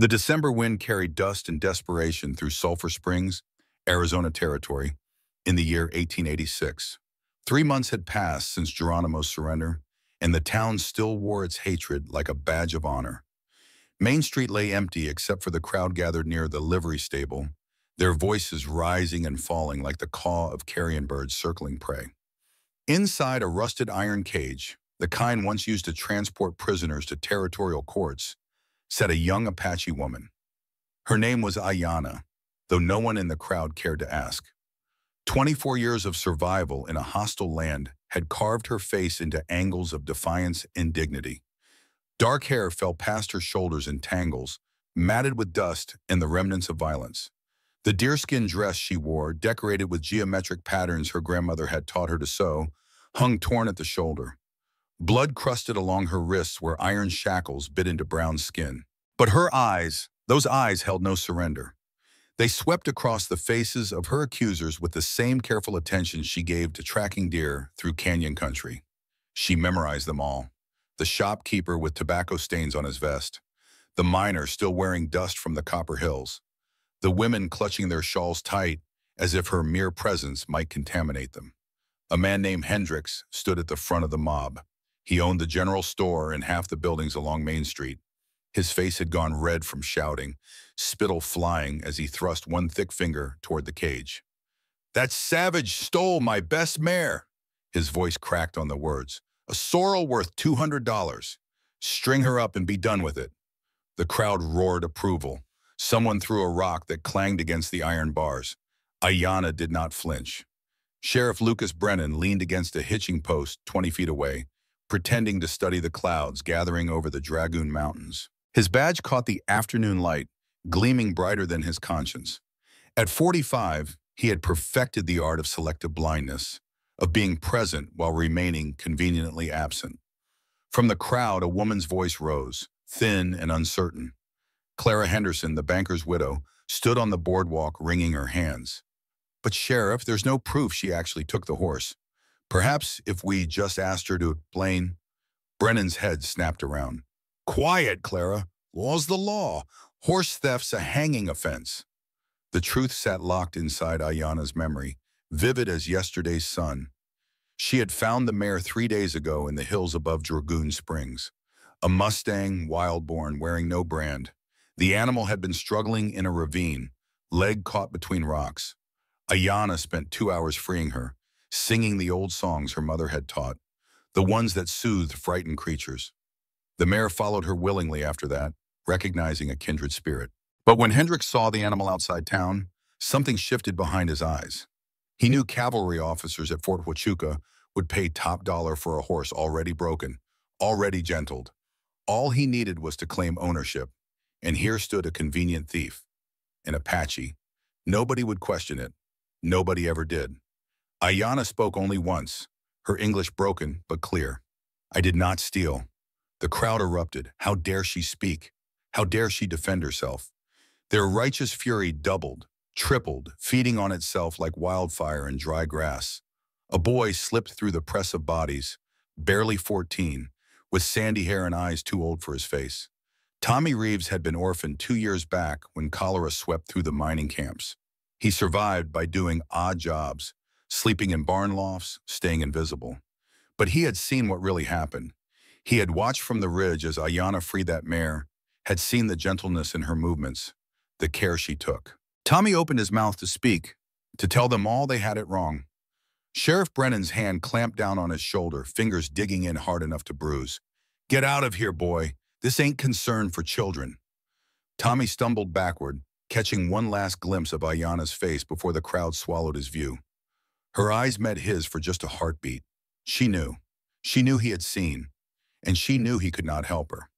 The December wind carried dust and desperation through Sulphur Springs, Arizona territory, in the year 1886. 3 months had passed since Geronimo's surrender, and the town still wore its hatred like a badge of honor. Main Street lay empty except for the crowd gathered near the livery stable, their voices rising and falling like the caw of carrion birds circling prey. Inside a rusted iron cage, the kind once used to transport prisoners to territorial courts, sat a young Apache woman. Her name was Ayanna, though no one in the crowd cared to ask. 24 years of survival in a hostile land had carved her face into angles of defiance and dignity. Dark hair fell past her shoulders in tangles, matted with dust and the remnants of violence. The deerskin dress she wore, decorated with geometric patterns her grandmother had taught her to sew, hung torn at the shoulder. Blood crusted along her wrists where iron shackles bit into brown skin. But her eyes, those eyes held no surrender. They swept across the faces of her accusers with the same careful attention she gave to tracking deer through canyon country. She memorized them all. The shopkeeper with tobacco stains on his vest, the miner still wearing dust from the copper hills, the women clutching their shawls tight as if her mere presence might contaminate them. A man named Hendricks stood at the front of the mob. He owned the general store and half the buildings along Main Street. His face had gone red from shouting, spittle flying as he thrust one thick finger toward the cage. "That savage stole my best mare!" His voice cracked on the words. "A sorrel worth $200. String her up and be done with it." The crowd roared approval. Someone threw a rock that clanged against the iron bars. Ayanna did not flinch. Sheriff Lucas Brennan leaned against a hitching post 20 feet away, pretending to study the clouds gathering over the Dragoon Mountains. His badge caught the afternoon light, gleaming brighter than his conscience. At 45, he had perfected the art of selective blindness, of being present while remaining conveniently absent. From the crowd, a woman's voice rose, thin and uncertain. Clara Henderson, the banker's widow, stood on the boardwalk wringing her hands. "But Sheriff, there's no proof she actually took the horse. Perhaps if we just asked her to explain." Brennan's head snapped around. "Quiet, Clara. Law's the law. Horse theft's a hanging offense." The truth sat locked inside Ayanna's memory, vivid as yesterday's sun. She had found the mare 3 days ago in the hills above Dragoon Springs. A Mustang, wild-born, wearing no brand. The animal had been struggling in a ravine, leg caught between rocks. Ayanna spent 2 hours freeing her, singing the old songs her mother had taught, the ones that soothed frightened creatures. The mare followed her willingly after that, recognizing a kindred spirit. But when Hendricks saw the animal outside town, something shifted behind his eyes. He knew cavalry officers at Fort Huachuca would pay top dollar for a horse already broken, already gentled. All he needed was to claim ownership, and here stood a convenient thief, an Apache. Nobody would question it. Nobody ever did. Ayanna spoke only once, her English broken but clear. "I did not steal." The crowd erupted. How dare she speak? How dare she defend herself? Their righteous fury doubled, tripled, feeding on itself like wildfire in dry grass. A boy slipped through the press of bodies, barely 14, with sandy hair and eyes too old for his face. Tommy Reeves had been orphaned 2 years back when cholera swept through the mining camps. He survived by doing odd jobs, sleeping in barn lofts, staying invisible. But he had seen what really happened. He had watched from the ridge as Ayanna freed that mare, had seen the gentleness in her movements, the care she took. Tommy opened his mouth to speak, to tell them all they had it wrong. Sheriff Brennan's hand clamped down on his shoulder, fingers digging in hard enough to bruise. "Get out of here, boy. This ain't concern for children." Tommy stumbled backward, catching one last glimpse of Ayanna's face before the crowd swallowed his view. Her eyes met his for just a heartbeat. She knew. She knew he had seen, and she knew he could not help her.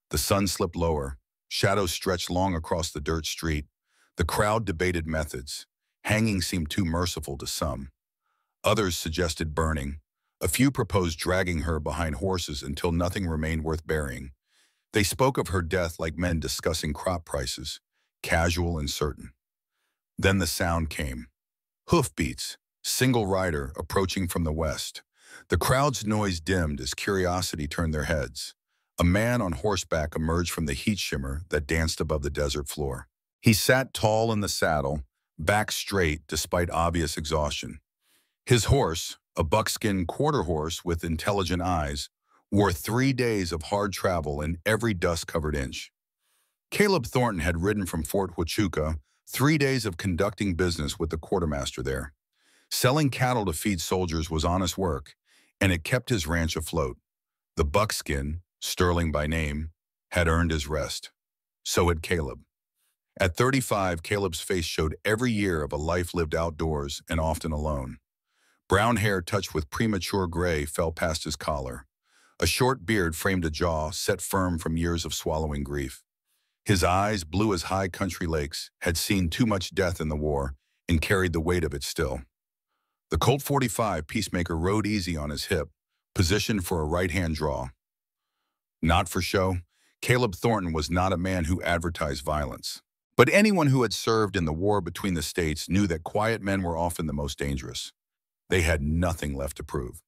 The sun slipped lower. Shadows stretched long across the dirt street. The crowd debated methods. Hanging seemed too merciful to some. Others suggested burning. A few proposed dragging her behind horses until nothing remained worth burying. They spoke of her death like men discussing crop prices, casual and certain. Then the sound came. Hoofbeats, single rider approaching from the west. The crowd's noise dimmed as curiosity turned their heads. A man on horseback emerged from the heat shimmer that danced above the desert floor. He sat tall in the saddle, back straight despite obvious exhaustion. His horse, a buckskin quarter horse with intelligent eyes, wore 3 days of hard travel in every dust-covered inch. Caleb Thornton had ridden from Fort Huachuca, 3 days of conducting business with the quartermaster there. Selling cattle to feed soldiers was honest work, and it kept his ranch afloat. The buckskin, Sterling by name, had earned his rest. So had Caleb. At 35, Caleb's face showed every year of a life lived outdoors and often alone. Brown hair touched with premature gray fell past his collar. A short beard framed a jaw set firm from years of swallowing grief. His eyes, blue as high country lakes, had seen too much death in the war and carried the weight of it still. The Colt 45 Peacemaker rode easy on his hip, positioned for a right-hand draw. Not for show, Caleb Thornton was not a man who advertised violence. But anyone who had served in the war between the states knew that quiet men were often the most dangerous. They had nothing left to prove.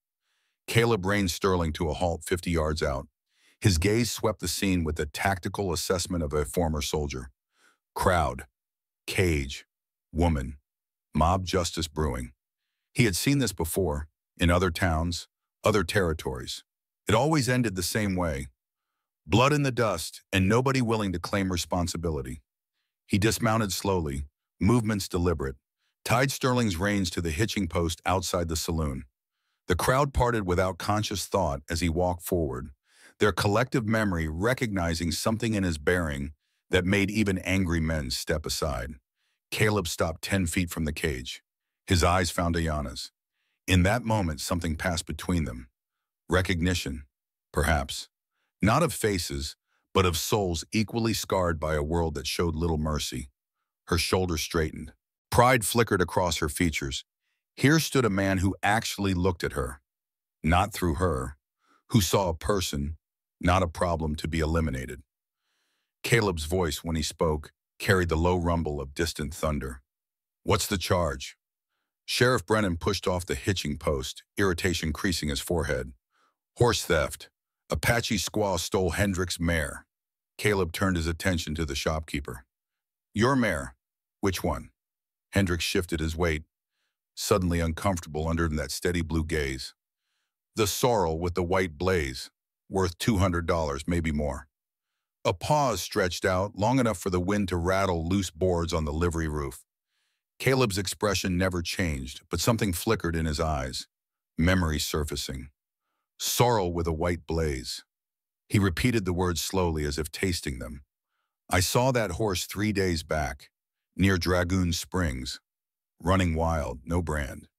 Caleb reined Sterling to a halt 50 yards out. His gaze swept the scene with the tactical assessment of a former soldier. Crowd, cage, woman, mob justice brewing. He had seen this before, in other towns, other territories. It always ended the same way. Blood in the dust and nobody willing to claim responsibility. He dismounted slowly, movements deliberate, tied Sterling's reins to the hitching post outside the saloon. The crowd parted without conscious thought as he walked forward, their collective memory recognizing something in his bearing that made even angry men step aside. Caleb stopped 10 feet from the cage. His eyes found Ayana's. In that moment, something passed between them. Recognition, perhaps. Not of faces, but of souls equally scarred by a world that showed little mercy. Her shoulders straightened. Pride flickered across her features. Here stood a man who actually looked at her, not through her, who saw a person, not a problem to be eliminated. Caleb's voice, when he spoke, carried the low rumble of distant thunder. "What's the charge?" Sheriff Brennan pushed off the hitching post, irritation creasing his forehead. "Horse theft. Apache squaw stole Hendrick's mare." Caleb turned his attention to the shopkeeper. "Your mare? Which one?" Hendrick shifted his weight, suddenly uncomfortable under that steady blue gaze. "The sorrel with the white blaze, worth $200, maybe more." A pause stretched out, long enough for the wind to rattle loose boards on the livery roof. Caleb's expression never changed, but something flickered in his eyes, memory surfacing. "Sorrel with a white blaze." He repeated the words slowly as if tasting them. "I saw that horse 3 days back, near Dragoon Springs, running wild, no brand."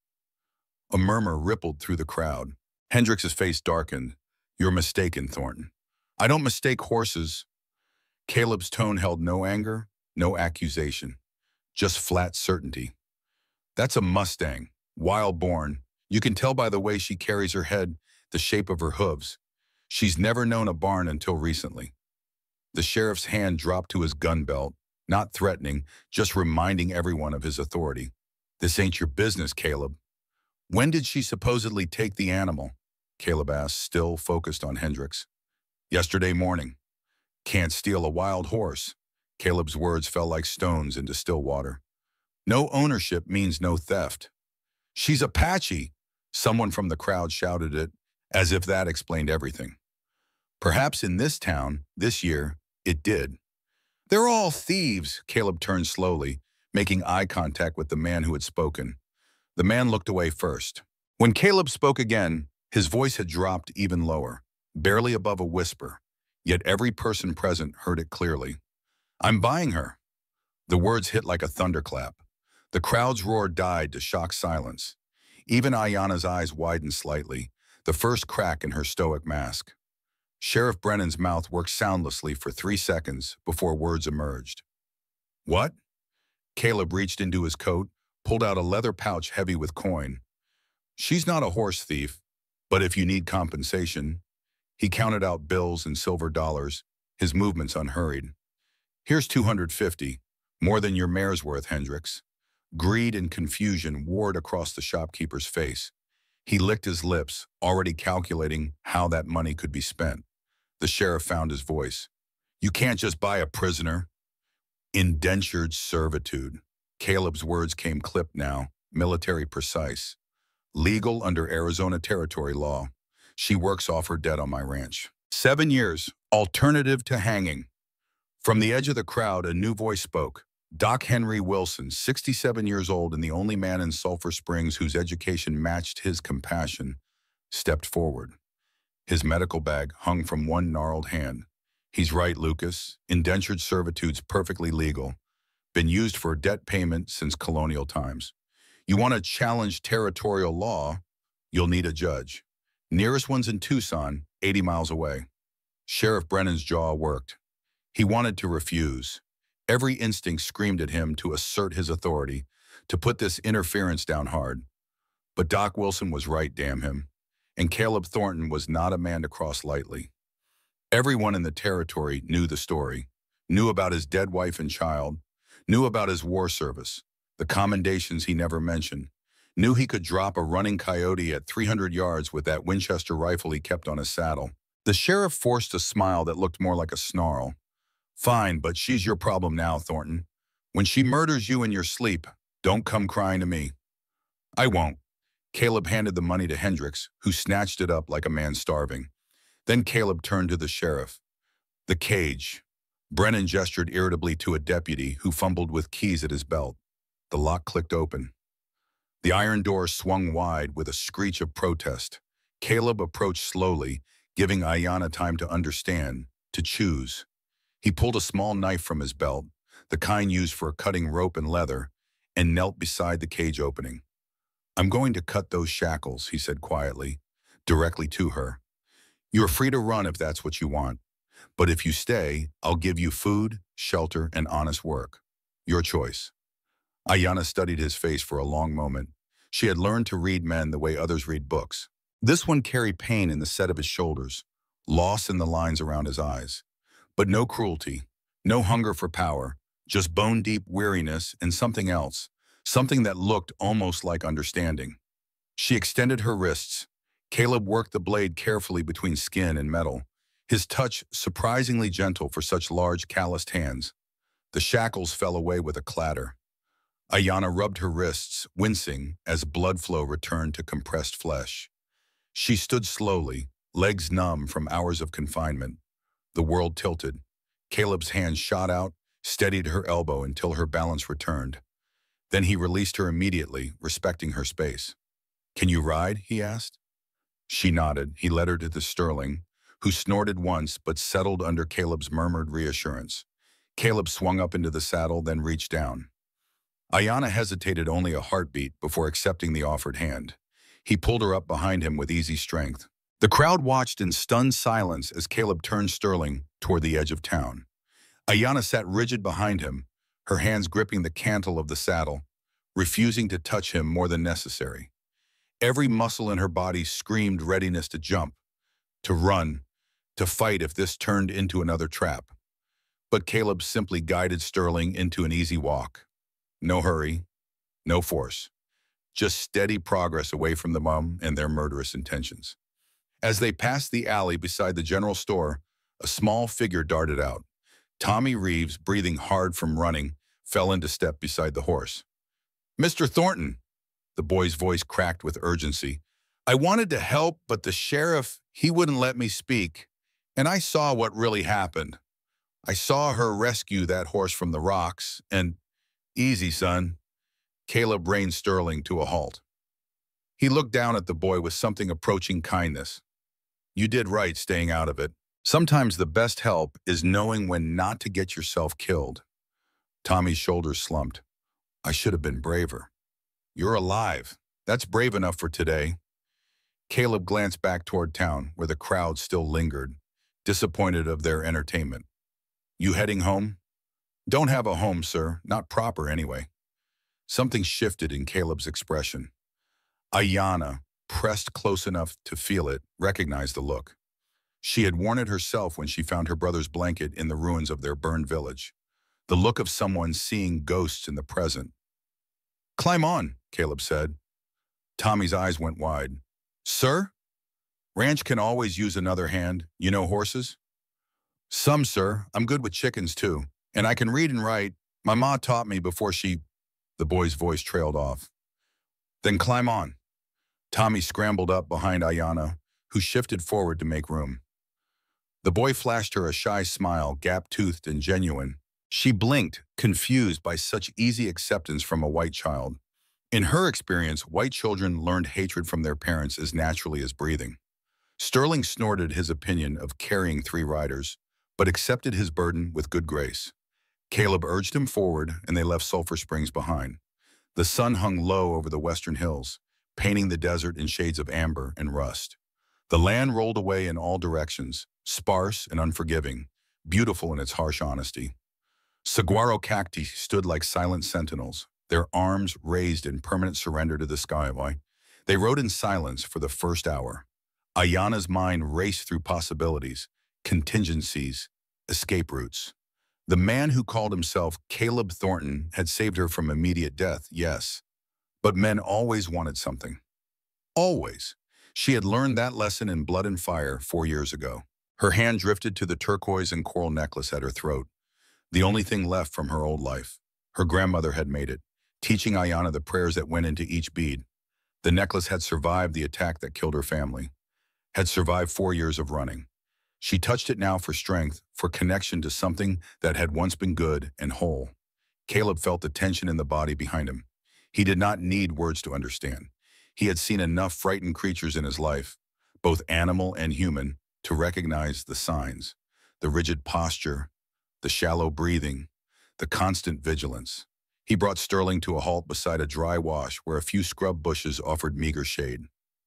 A murmur rippled through the crowd. Hendricks's face darkened. "You're mistaken, Thornton. I don't mistake horses." Caleb's tone held no anger, no accusation, just flat certainty. "That's a Mustang, wild-born. You can tell by the way she carries her head, the shape of her hooves. She's never known a barn until recently." The sheriff's hand dropped to his gun belt, not threatening, just reminding everyone of his authority. "This ain't your business, Caleb." "When did she supposedly take the animal?" Caleb asked, still focused on Hendricks. "Yesterday morning." "Can't steal a wild horse." Caleb's words fell like stones into still water. "No ownership means no theft." "She's Apache!" Someone from the crowd shouted it, as if that explained everything. Perhaps in this town, this year, it did. "They're all thieves." Caleb turned slowly, making eye contact with the man who had spoken. The man looked away first. When Caleb spoke again, his voice had dropped even lower, barely above a whisper, yet every person present heard it clearly. "I'm buying her." The words hit like a thunderclap. The crowd's roar died to shock silence. Even Ayana's eyes widened slightly, the first crack in her stoic mask. Sheriff Brennan's mouth worked soundlessly for 3 seconds before words emerged. "What?" Caleb reached into his coat, pulled out a leather pouch heavy with coin. "She's not a horse thief, but if you need compensation." He counted out bills and silver dollars, his movements unhurried. "Here's 250, more than your mare's worth, Hendricks." Greed and confusion warred across the shopkeeper's face. He licked his lips, already calculating how that money could be spent. The sheriff found his voice. You can't just buy a prisoner. Indentured servitude. Caleb's words came clipped now, military precise. Legal under Arizona territory law. She works off her debt on my ranch. 7 years. Alternative to hanging. From the edge of the crowd, a new voice spoke. Doc Henry Wilson, 67 years old and the only man in Sulphur Springs whose education matched his compassion, stepped forward. His medical bag hung from one gnarled hand. He's right, Lucas. Indentured servitude's perfectly legal. Been used for debt payment since colonial times. You want to challenge territorial law, you'll need a judge. Nearest one's in Tucson, 80 miles away. Sheriff Brennan's jaw worked. He wanted to refuse. Every instinct screamed at him to assert his authority, to put this interference down hard. But Doc Wilson was right, damn him. And Caleb Thornton was not a man to cross lightly. Everyone in the territory knew the story, knew about his dead wife and child, knew about his war service, the commendations he never mentioned, knew he could drop a running coyote at 300 yards with that Winchester rifle he kept on his saddle. The sheriff forced a smile that looked more like a snarl. Fine, but she's your problem now, Thornton. When she murders you in your sleep, don't come crying to me. I won't. Caleb handed the money to Hendricks, who snatched it up like a man starving. Then Caleb turned to the sheriff. The cage. Brennan gestured irritably to a deputy who fumbled with keys at his belt. The lock clicked open. The iron door swung wide with a screech of protest. Caleb approached slowly, giving Ayanna time to understand, to choose. He pulled a small knife from his belt, the kind used for cutting rope and leather, and knelt beside the cage opening. I'm going to cut those shackles, he said quietly, directly to her. You're free to run if that's what you want. But if you stay, I'll give you food, shelter, and honest work. Your choice. Ayanna studied his face for a long moment. She had learned to read men the way others read books. This one carried pain in the set of his shoulders, loss in the lines around his eyes. But no cruelty, no hunger for power, just bone-deep weariness and something else, something that looked almost like understanding. She extended her wrists. Caleb worked the blade carefully between skin and metal, his touch surprisingly gentle for such large, calloused hands. The shackles fell away with a clatter. Ayanna rubbed her wrists, wincing as blood flow returned to compressed flesh. She stood slowly, legs numb from hours of confinement. The world tilted. Caleb's hand shot out, steadied her elbow until her balance returned. Then he released her immediately, respecting her space. Can you ride? He asked. She nodded. He led her to the Sterling, who snorted once but settled under Caleb's murmured reassurance. Caleb swung up into the saddle, then reached down. Ayanna hesitated only a heartbeat before accepting the offered hand. He pulled her up behind him with easy strength. The crowd watched in stunned silence as Caleb turned Sterling toward the edge of town. Ayanna sat rigid behind him, her hands gripping the cantle of the saddle, refusing to touch him more than necessary. Every muscle in her body screamed readiness to jump, to run, to fight if this turned into another trap. But Caleb simply guided Sterling into an easy walk. No hurry, no force, just steady progress away from the mom and their murderous intentions. As they passed the alley beside the general store, a small figure darted out. Tommy Reeves, breathing hard from running, fell into step beside the horse. Mr. Thornton, the boy's voice cracked with urgency. I wanted to help, but the sheriff, he wouldn't let me speak. And I saw what really happened. I saw her rescue that horse from the rocks, and easy, son. Caleb reined Sterling to a halt. He looked down at the boy with something approaching kindness. You did right staying out of it. Sometimes the best help is knowing when not to get yourself killed. Tommy's shoulders slumped. I should have been braver. You're alive. That's brave enough for today. Caleb glanced back toward town, where the crowd still lingered, disappointed of their entertainment. You heading home? Don't have a home, sir. Not proper, anyway. Something shifted in Caleb's expression. Ayanna, pressed close enough to feel it, recognized the look. She had worn it herself when she found her brother's blanket in the ruins of their burned village. The look of someone seeing ghosts in the present. Climb on, Caleb said. Tommy's eyes went wide. Sir? Ranch can always use another hand. You know horses? Some, sir. I'm good with chickens, too. And I can read and write. My ma taught me before she... The boy's voice trailed off. Then climb on. Tommy scrambled up behind Ayanna, who shifted forward to make room. The boy flashed her a shy smile, gap-toothed and genuine. She blinked, confused by such easy acceptance from a white child. In her experience, white children learned hatred from their parents as naturally as breathing. Sterling snorted his opinion of carrying 3 riders, but accepted his burden with good grace. Caleb urged him forward, and they left Sulphur Springs behind. The sun hung low over the western hills, painting the desert in shades of amber and rust. The land rolled away in all directions, sparse and unforgiving, beautiful in its harsh honesty. Saguaro cacti stood like silent sentinels, their arms raised in permanent surrender to the sky. They rode in silence for the first hour. Ayanna's mind raced through possibilities, contingencies, escape routes. The man who called himself Caleb Thornton had saved her from immediate death, yes. But men always wanted something. Always. She had learned that lesson in Blood and Fire 4 years ago. Her hand drifted to the turquoise and coral necklace at her throat, the only thing left from her old life. Her grandmother had made it, teaching Ayanna the prayers that went into each bead. The necklace had survived the attack that killed her family, had survived 4 years of running. She touched it now for strength, for connection to something that had once been good and whole. Caleb felt the tension in the body behind him. He did not need words to understand. He had seen enough frightened creatures in his life, both animal and human, to recognize the signs, the rigid posture, the shallow breathing, the constant vigilance. He brought Sterling to a halt beside a dry wash where a few scrub bushes offered meager shade.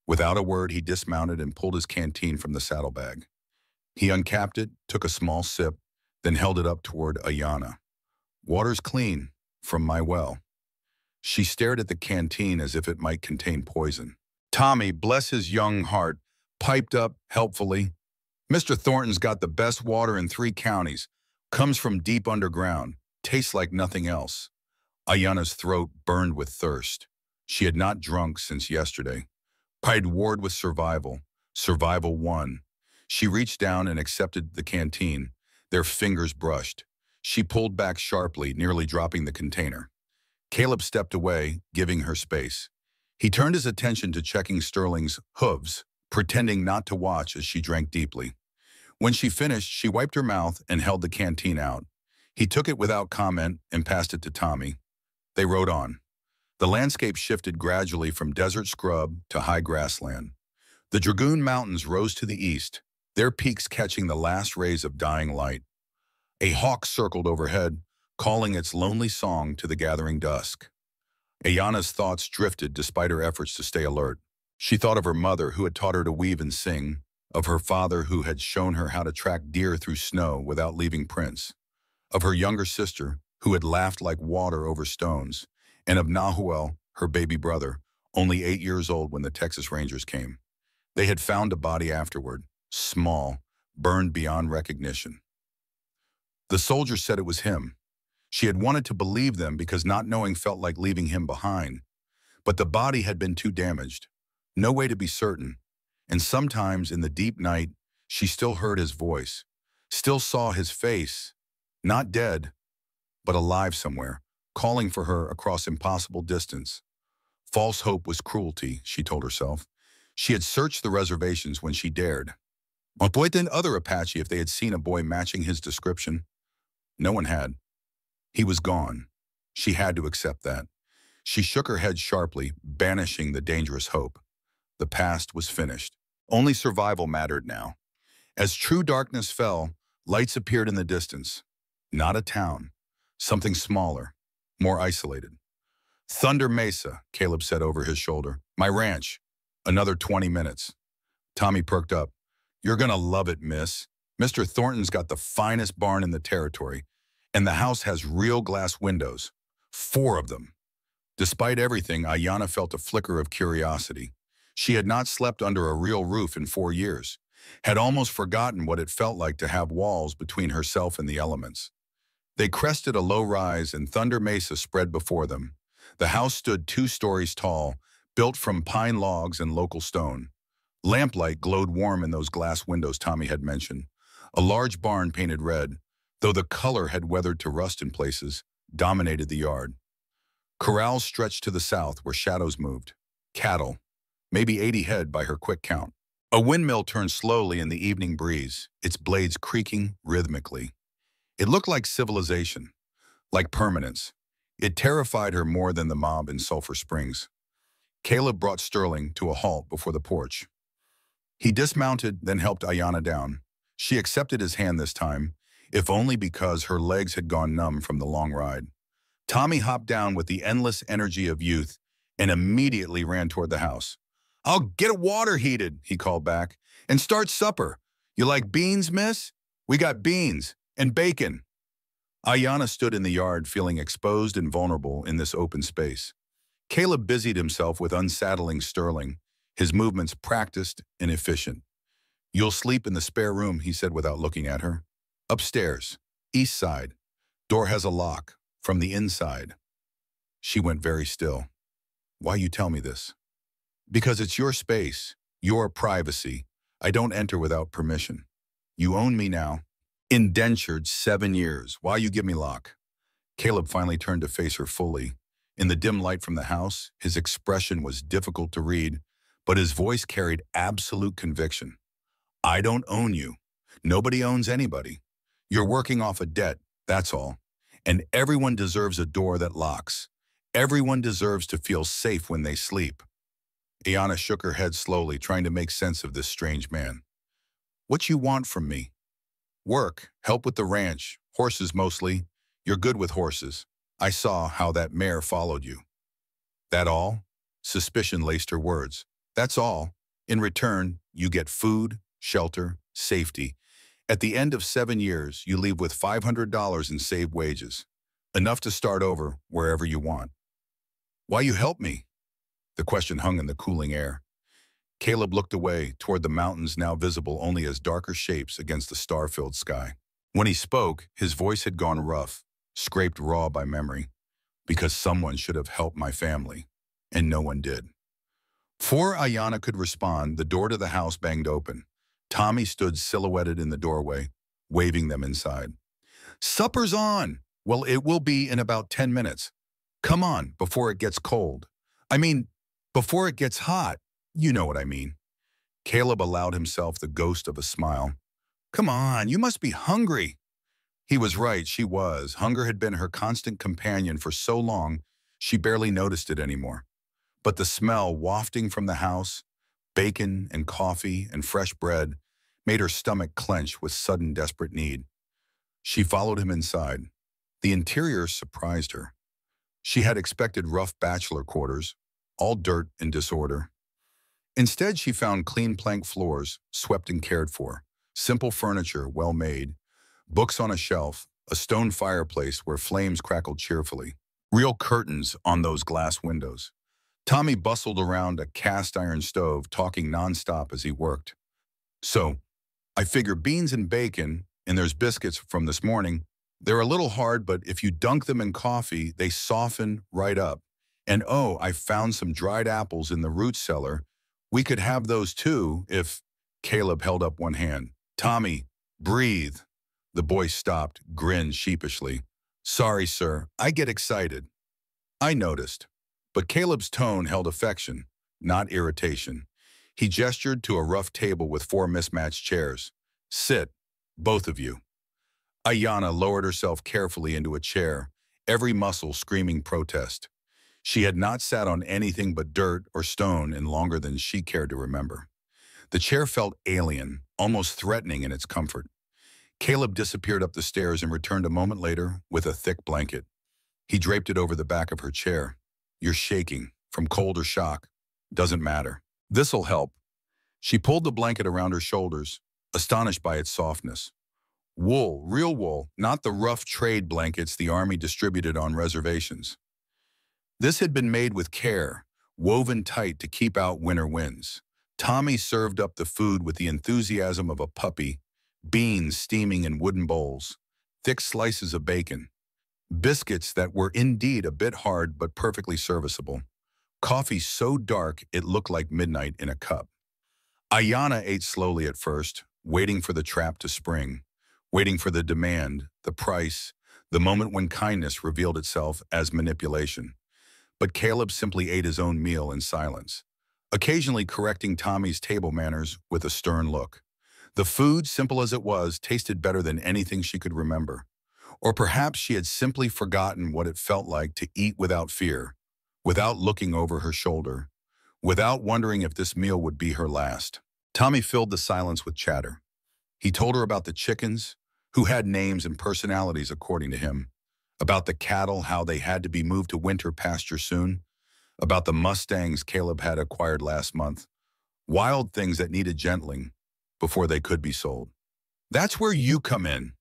Without a word, he dismounted and pulled his canteen from the saddlebag. He uncapped it, took a small sip, then held it up toward Ayanna. Water's clean, from my well. She stared at the canteen as if it might contain poison. Tommy, bless his young heart, piped up helpfully. Mr. Thornton's got the best water in 3 counties. Comes from deep underground. Tastes like nothing else. Ayanna's throat burned with thirst. She had not drunk since yesterday. Pride warred with survival. Survival won. She reached down and accepted the canteen. Their fingers brushed. She pulled back sharply, nearly dropping the container. Caleb stepped away, giving her space. He turned his attention to checking Sterling's hooves, pretending not to watch as she drank deeply. When she finished, she wiped her mouth and held the canteen out. He took it without comment and passed it to Tommy. They rode on. The landscape shifted gradually from desert scrub to high grassland. The Dragoon Mountains rose to the east, their peaks catching the last rays of dying light. A hawk circled overhead, calling its lonely song to the gathering dusk. Ayanna's thoughts drifted despite her efforts to stay alert. She thought of her mother who had taught her to weave and sing, of her father who had shown her how to track deer through snow without leaving prints, of her younger sister who had laughed like water over stones, and of Nahuel, her baby brother, only 8 years old when the Texas Rangers came. They had found a body afterward, small, burned beyond recognition. The soldiers said it was him. She had wanted to believe them because not knowing felt like leaving him behind. But the body had been too damaged. No way to be certain. And sometimes in the deep night, she still heard his voice, still saw his face, not dead, but alive somewhere, calling for her across impossible distance. False hope was cruelty, she told herself. She had searched the reservations when she dared. What boy than other Apache if they had seen a boy matching his description? No one had. He was gone. She had to accept that. She shook her head sharply, banishing the dangerous hope. The past was finished. Only survival mattered now. As true darkness fell, lights appeared in the distance. Not a town. Something smaller, more isolated. Thunder Mesa, Caleb said over his shoulder. My ranch. Another 20 minutes. Tommy perked up. You're gonna love it, miss. Mr. Thornton's got the finest barn in the territory, and the house has real glass windows. 4 of them. Despite everything, Ayanna felt a flicker of curiosity. She had not slept under a real roof in 4 years, had almost forgotten what it felt like to have walls between herself and the elements. They crested a low rise and Thunder Mesa spread before them. The house stood 2 stories tall, built from pine logs and local stone. Lamplight glowed warm in those glass windows Tommy had mentioned. A large barn painted red, though the color had weathered to rust in places, dominated the yard. Corrals stretched to the south where shadows moved. Cattle, maybe 80 head by her quick count. A windmill turned slowly in the evening breeze, its blades creaking rhythmically. It looked like civilization, like permanence. It terrified her more than the mob in Sulphur Springs. Caleb brought Sterling to a halt before the porch. He dismounted, then helped Ayanna down. She accepted his hand this time, if only because her legs had gone numb from the long ride. Tommy hopped down with the endless energy of youth and immediately ran toward the house. "I'll get water heated," he called back, "and start supper. You like beans, miss? We got beans and bacon." Ayanna stood in the yard feeling exposed and vulnerable in this open space. Caleb busied himself with unsaddling Sterling, his movements practiced and efficient. "You'll sleep in the spare room," he said without looking at her. "Upstairs, east side. Door has a lock, from the inside." She went very still. "Why you tell me this?" "Because it's your space, your privacy. I don't enter without permission. You own me now. Indentured 7 years. Why you give me lock?" Caleb finally turned to face her fully. In the dim light from the house, his expression was difficult to read, but his voice carried absolute conviction. "I don't own you. Nobody owns anybody. You're working off a debt, that's all. And everyone deserves a door that locks. Everyone deserves to feel safe when they sleep." Ayanna shook her head slowly, trying to make sense of this strange man. "What you want from me?" "Work, help with the ranch, horses mostly. You're good with horses. I saw how that mare followed you." "That all?" Suspicion laced her words. "That's all. In return, you get food, shelter, safety. At the end of 7 years, you leave with $500 in saved wages. Enough to start over wherever you want." "Why you help me?" The question hung in the cooling air. Caleb looked away toward the mountains now visible only as darker shapes against the star-filled sky. When he spoke, his voice had gone rough, scraped raw by memory. "Because someone should have helped my family, and no one did." Before Ayanna could respond, the door to the house banged open. Tommy stood silhouetted in the doorway, waving them inside. "Supper's on!" "Well, it will be in about 10 minutes. Come on, before it gets cold. I mean, before it gets hot. You know what I mean." Caleb allowed himself the ghost of a smile. "Come on, you must be hungry." He was right, she was. Hunger had been her constant companion for so long, she barely noticed it anymore. But the smell wafting from the house, bacon and coffee and fresh bread, made her stomach clench with sudden desperate need. She followed him inside. The interior surprised her. She had expected rough bachelor quarters, all dirt and disorder. Instead, she found clean plank floors, swept and cared for, simple furniture well made, books on a shelf, a stone fireplace where flames crackled cheerfully, real curtains on those glass windows. Tommy bustled around a cast-iron stove, talking nonstop as he worked. "So, I figure beans and bacon, and there's biscuits from this morning. They're a little hard, but if you dunk them in coffee, they soften right up. And oh, I found some dried apples in the root cellar. We could have those too if—" Caleb held up one hand. "Tommy, breathe." The boy stopped, grinned sheepishly. "Sorry, sir, I get excited." I noticed. But Caleb's tone held affection, not irritation. He gestured to a rough table with 4 mismatched chairs. "Sit, both of you." Ayanna lowered herself carefully into a chair, every muscle screaming protest. She had not sat on anything but dirt or stone in longer than she cared to remember. The chair felt alien, almost threatening in its comfort. Caleb disappeared up the stairs and returned a moment later with a thick blanket. He draped it over the back of her chair. "You're shaking, from cold or shock. Doesn't matter. This'll help." She pulled the blanket around her shoulders, astonished by its softness. Wool, real wool, not the rough trade blankets the Army distributed on reservations. This had been made with care, woven tight to keep out winter winds. Tommy served up the food with the enthusiasm of a puppy, beans steaming in wooden bowls, thick slices of bacon, biscuits that were indeed a bit hard but perfectly serviceable, coffee so dark it looked like midnight in a cup. Ayanna ate slowly at first, waiting for the trap to spring, waiting for the demand, the price, the moment when kindness revealed itself as manipulation. But Caleb simply ate his own meal in silence, occasionally correcting Tommy's table manners with a stern look. The food, simple as it was, tasted better than anything she could remember. Or perhaps she had simply forgotten what it felt like to eat without fear, without looking over her shoulder, without wondering if this meal would be her last. Tommy filled the silence with chatter. He told her about the chickens, who had names and personalities according to him, about the cattle, how they had to be moved to winter pasture soon, about the Mustangs Caleb had acquired last month, wild things that needed gentling before they could be sold. "That's where you come in,"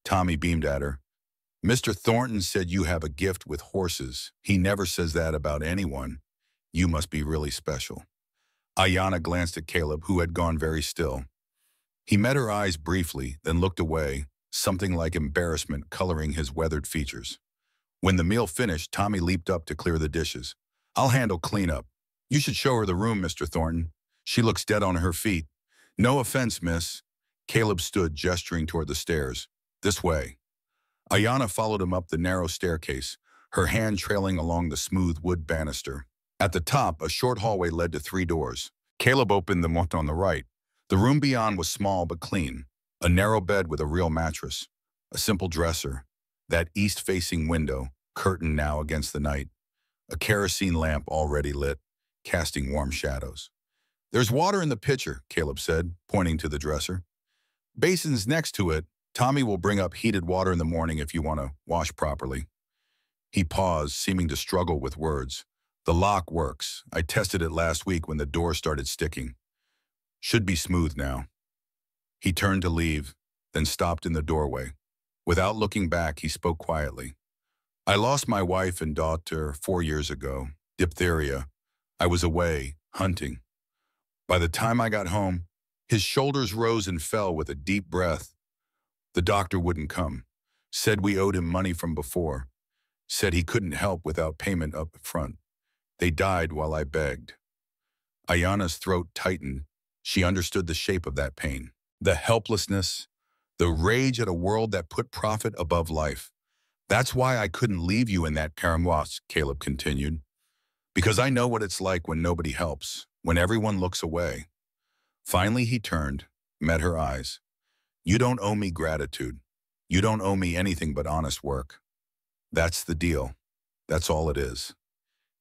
Tommy beamed at her. "Mr. Thornton said you have a gift with horses. He never says that about anyone. You must be really special." Ayanna glanced at Caleb, who had gone very still. He met her eyes briefly, then looked away, something like embarrassment coloring his weathered features. When the meal finished, Tommy leaped up to clear the dishes. "I'll handle cleanup. You should show her the room, Mr. Thornton. She looks dead on her feet." "No offense, miss." Caleb stood, gesturing toward the stairs. "This way." Ayanna followed him up the narrow staircase, her hand trailing along the smooth wood banister. At the top, a short hallway led to 3 doors. Caleb opened the one on the right. The room beyond was small but clean. A narrow bed with a real mattress. A simple dresser. That east-facing window, curtained now against the night. A kerosene lamp already lit, casting warm shadows. "There's water in the pitcher," Caleb said, pointing to the dresser. "Basin's next to it. Tommy will bring up heated water in the morning if you want to wash properly." He paused, seeming to struggle with words. "The lock works. I tested it last week when the door started sticking. Should be smooth now." He turned to leave, then stopped in the doorway. Without looking back, he spoke quietly. "I lost my wife and daughter 4 years ago. Diphtheria. I was away, hunting. By the time I got home," his shoulders rose and fell with a deep breath. "The doctor wouldn't come. Said we owed him money from before. Said he couldn't help without payment up front. They died while I begged." Ayanna's throat tightened. She understood the shape of that pain. The helplessness, the rage at a world that put profit above life. "That's why I couldn't leave you in that paramours," Caleb continued. "Because I know what it's like when nobody helps, when everyone looks away." Finally he turned, met her eyes. "You don't owe me gratitude. You don't owe me anything but honest work. That's the deal. That's all it is."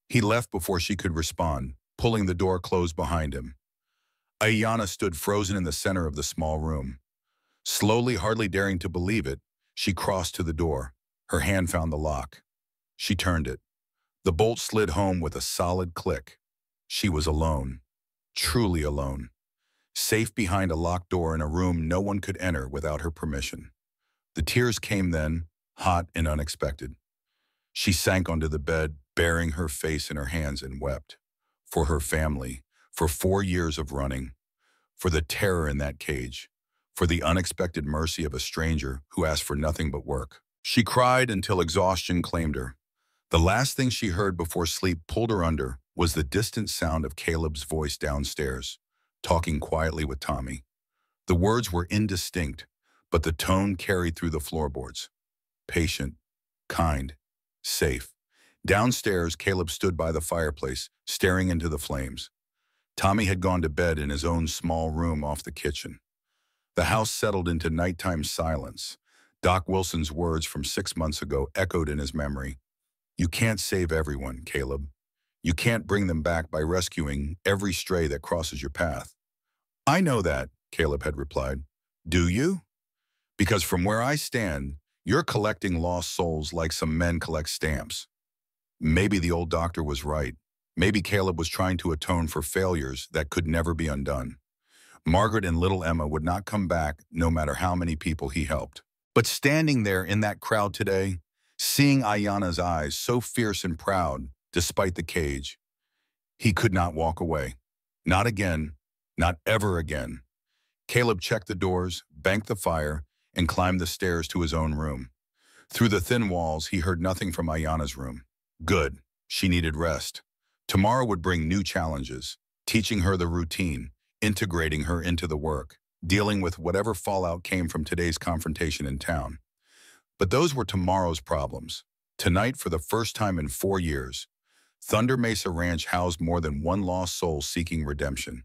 He left before she could respond, pulling the door closed behind him. Ayanna stood frozen in the center of the small room. Slowly, hardly daring to believe it, she crossed to the door. Her hand found the lock. She turned it. The bolt slid home with a solid click. She was alone. Truly alone. Safe behind a locked door in a room no one could enter without her permission. The tears came then, hot and unexpected. She sank onto the bed, burying her face in her hands, and wept. For her family, for 4 years of running, for the terror in that cage, for the unexpected mercy of a stranger who asked for nothing but work. She cried until exhaustion claimed her. The last thing she heard before sleep pulled her under was the distant sound of Caleb's voice downstairs, talking quietly with Tommy. The words were indistinct, but the tone carried through the floorboards. Patient, kind, safe. Downstairs, Caleb stood by the fireplace, staring into the flames. Tommy had gone to bed in his own small room off the kitchen. The house settled into nighttime silence. Doc Wilson's words from 6 months ago echoed in his memory. "You can't save everyone, Caleb. You can't bring them back by rescuing every stray that crosses your path." "I know that," Caleb had replied. "Do you? Because from where I stand, you're collecting lost souls like some men collect stamps." Maybe the old doctor was right. Maybe Caleb was trying to atone for failures that could never be undone. Margaret and little Emma would not come back no matter how many people he helped. But standing there in that crowd today, seeing Ayanna's eyes so fierce and proud despite the cage, he could not walk away. Not again, not ever again. Caleb checked the doors, banked the fire, and climbed the stairs to his own room. Through the thin walls, he heard nothing from Ayanna's room. Good. She needed rest. Tomorrow would bring new challenges, teaching her the routine, integrating her into the work. dealing with whatever fallout came from today's confrontation in town. But those were tomorrow's problems. Tonight, for the first time in 4 years, Thunder Mesa Ranch housed more than one lost soul seeking redemption.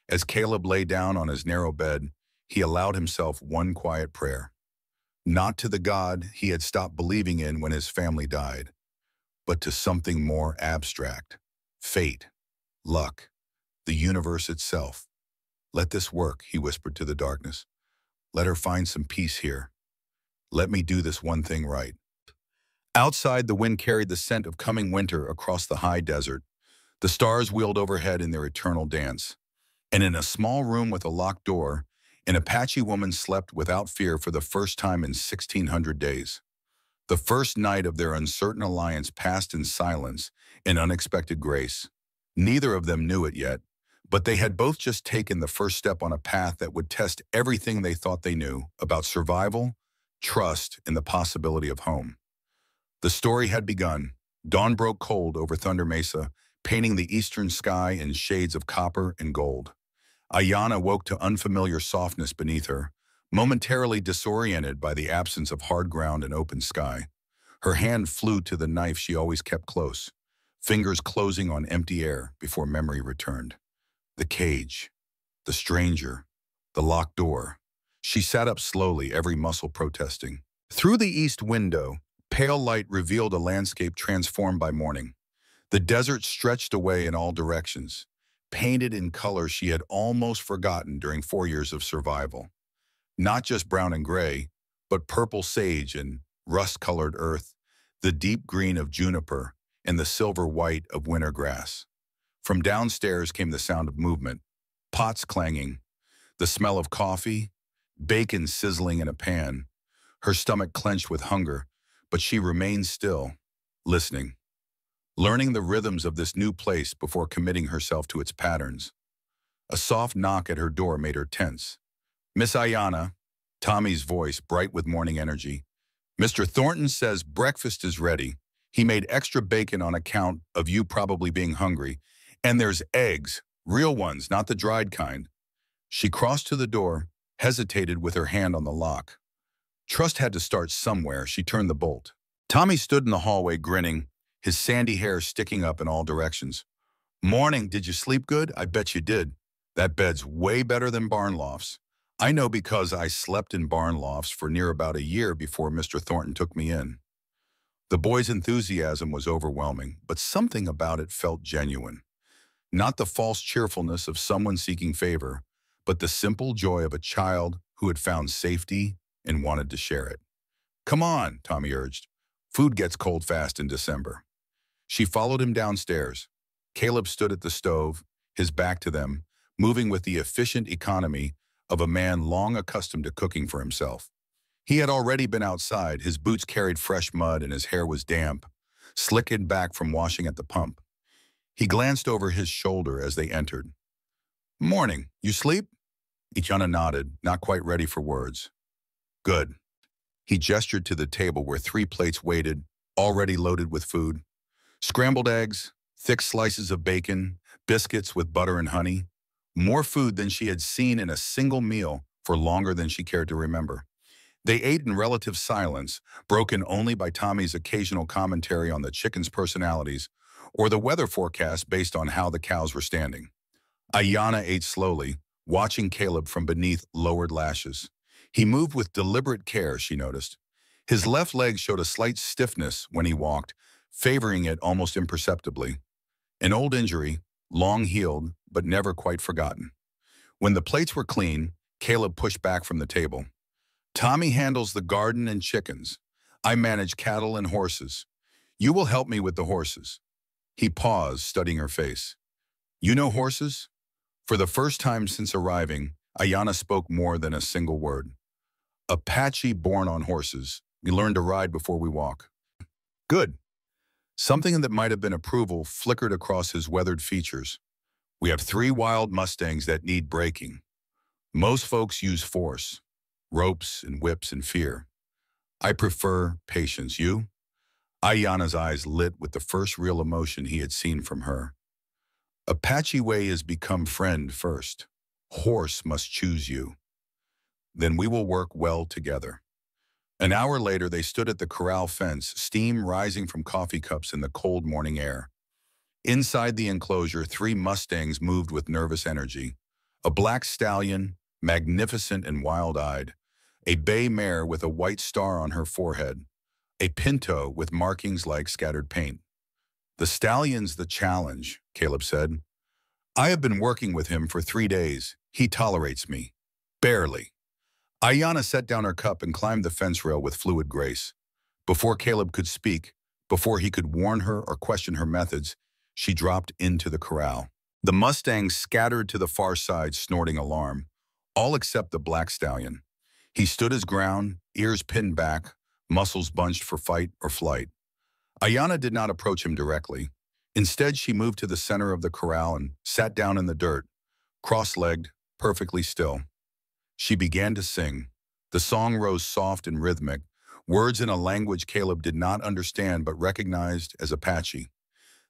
As Caleb lay down on his narrow bed, he allowed himself one quiet prayer. Not to the God he had stopped believing in when his family died, but to something more abstract. Fate, luck, the universe itself. Let this work, he whispered to the darkness. Let her find some peace here. Let me do this one thing right. Outside, the wind carried the scent of coming winter across the high desert. The stars wheeled overhead in their eternal dance. And in a small room with a locked door, an Apache woman slept without fear for the first time in 1,600 days. The first night of their uncertain alliance passed in silence and unexpected grace. Neither of them knew it yet, but they had both just taken the first step on a path that would test everything they thought they knew about survival, trust, and the possibility of home. The story had begun. Dawn broke cold over Thunder Mesa, painting the eastern sky in shades of copper and gold. Ayanna woke to unfamiliar softness beneath her, momentarily disoriented by the absence of hard ground and open sky. Her hand flew to the knife she always kept close, fingers closing on empty air before memory returned. The cage, the stranger, the locked door. She sat up slowly, every muscle protesting. Through the east window, pale light revealed a landscape transformed by morning. The desert stretched away in all directions, painted in color she had almost forgotten during 4 years of survival. Not just brown and gray, but purple sage and rust-colored earth, the deep green of juniper and the silver white of winter grass. From downstairs came the sound of movement, pots clanging, the smell of coffee, bacon sizzling in a pan. Her stomach clenched with hunger, but she remained still, listening, learning the rhythms of this new place before committing herself to its patterns. A soft knock at her door made her tense. Miss Ayanna, Tommy's voice bright with morning energy. Mr. Thornton says breakfast is ready. He made extra bacon on account of you probably being hungry. And there's eggs, real ones, not the dried kind. She crossed to the door, hesitated with her hand on the lock. Trust had to start somewhere. She turned the bolt. Tommy stood in the hallway grinning, his sandy hair sticking up in all directions. Morning, did you sleep good? I bet you did. That bed's way better than barn lofts. I know because I slept in barn lofts for near about a year before Mr. Thornton took me in. The boy's enthusiasm was overwhelming, but something about it felt genuine. Not the false cheerfulness of someone seeking favor, but the simple joy of a child who had found safety and wanted to share it. Come on, Tommy urged. Food gets cold fast in December. She followed him downstairs. Caleb stood at the stove, his back to them, moving with the efficient economy of a man long accustomed to cooking for himself. He had already been outside, his boots carried fresh mud and his hair was damp, slickened back from washing at the pump. He glanced over his shoulder as they entered. Morning, you sleep? Ayanna nodded, not quite ready for words. Good. He gestured to the table where 3 plates waited, already loaded with food. Scrambled eggs, thick slices of bacon, biscuits with butter and honey. More food than she had seen in a single meal for longer than she cared to remember. They ate in relative silence, broken only by Tommy's occasional commentary on the chickens' personalities or the weather forecast based on how the cows were standing. Ayanna ate slowly, watching Caleb from beneath lowered lashes. He moved with deliberate care, she noticed. His left leg showed a slight stiffness when he walked, favoring it almost imperceptibly. An old injury, long healed, but never quite forgotten. When the plates were clean, Caleb pushed back from the table. Tommy handles the garden and chickens. I manage cattle and horses. You will help me with the horses. He paused, studying her face. You know horses? For the first time since arriving, Ayanna spoke more than a single word. Apache born on horses. We learn to ride before we walk. Good. Something that might have been approval flickered across his weathered features. We have 3 wild Mustangs that need breaking. Most folks use force, ropes and whips and fear. I prefer patience. You? Ayanna's eyes lit with the first real emotion he had seen from her. Apache way is become friend first. Horse must choose you. then we will work well together. An hour later, they stood at the corral fence, steam rising from coffee cups in the cold morning air. Inside the enclosure, 3 Mustangs moved with nervous energy. A black stallion, magnificent and wild-eyed. A bay mare with a white star on her forehead. A pinto with markings like scattered paint. "The stallion's the challenge," Caleb said. "I have been working with him for 3 days. He tolerates me. Barely." Ayanna set down her cup and climbed the fence rail with fluid grace. Before Caleb could speak, before he could warn her or question her methods, she dropped into the corral. The Mustangs scattered to the far side, snorting alarm, all except the black stallion. He stood his ground, ears pinned back, muscles bunched for fight or flight. Ayanna did not approach him directly. Instead, she moved to the center of the corral and sat down in the dirt, cross-legged, perfectly still. She began to sing. The song rose soft and rhythmic, words in a language Caleb did not understand but recognized as Apache.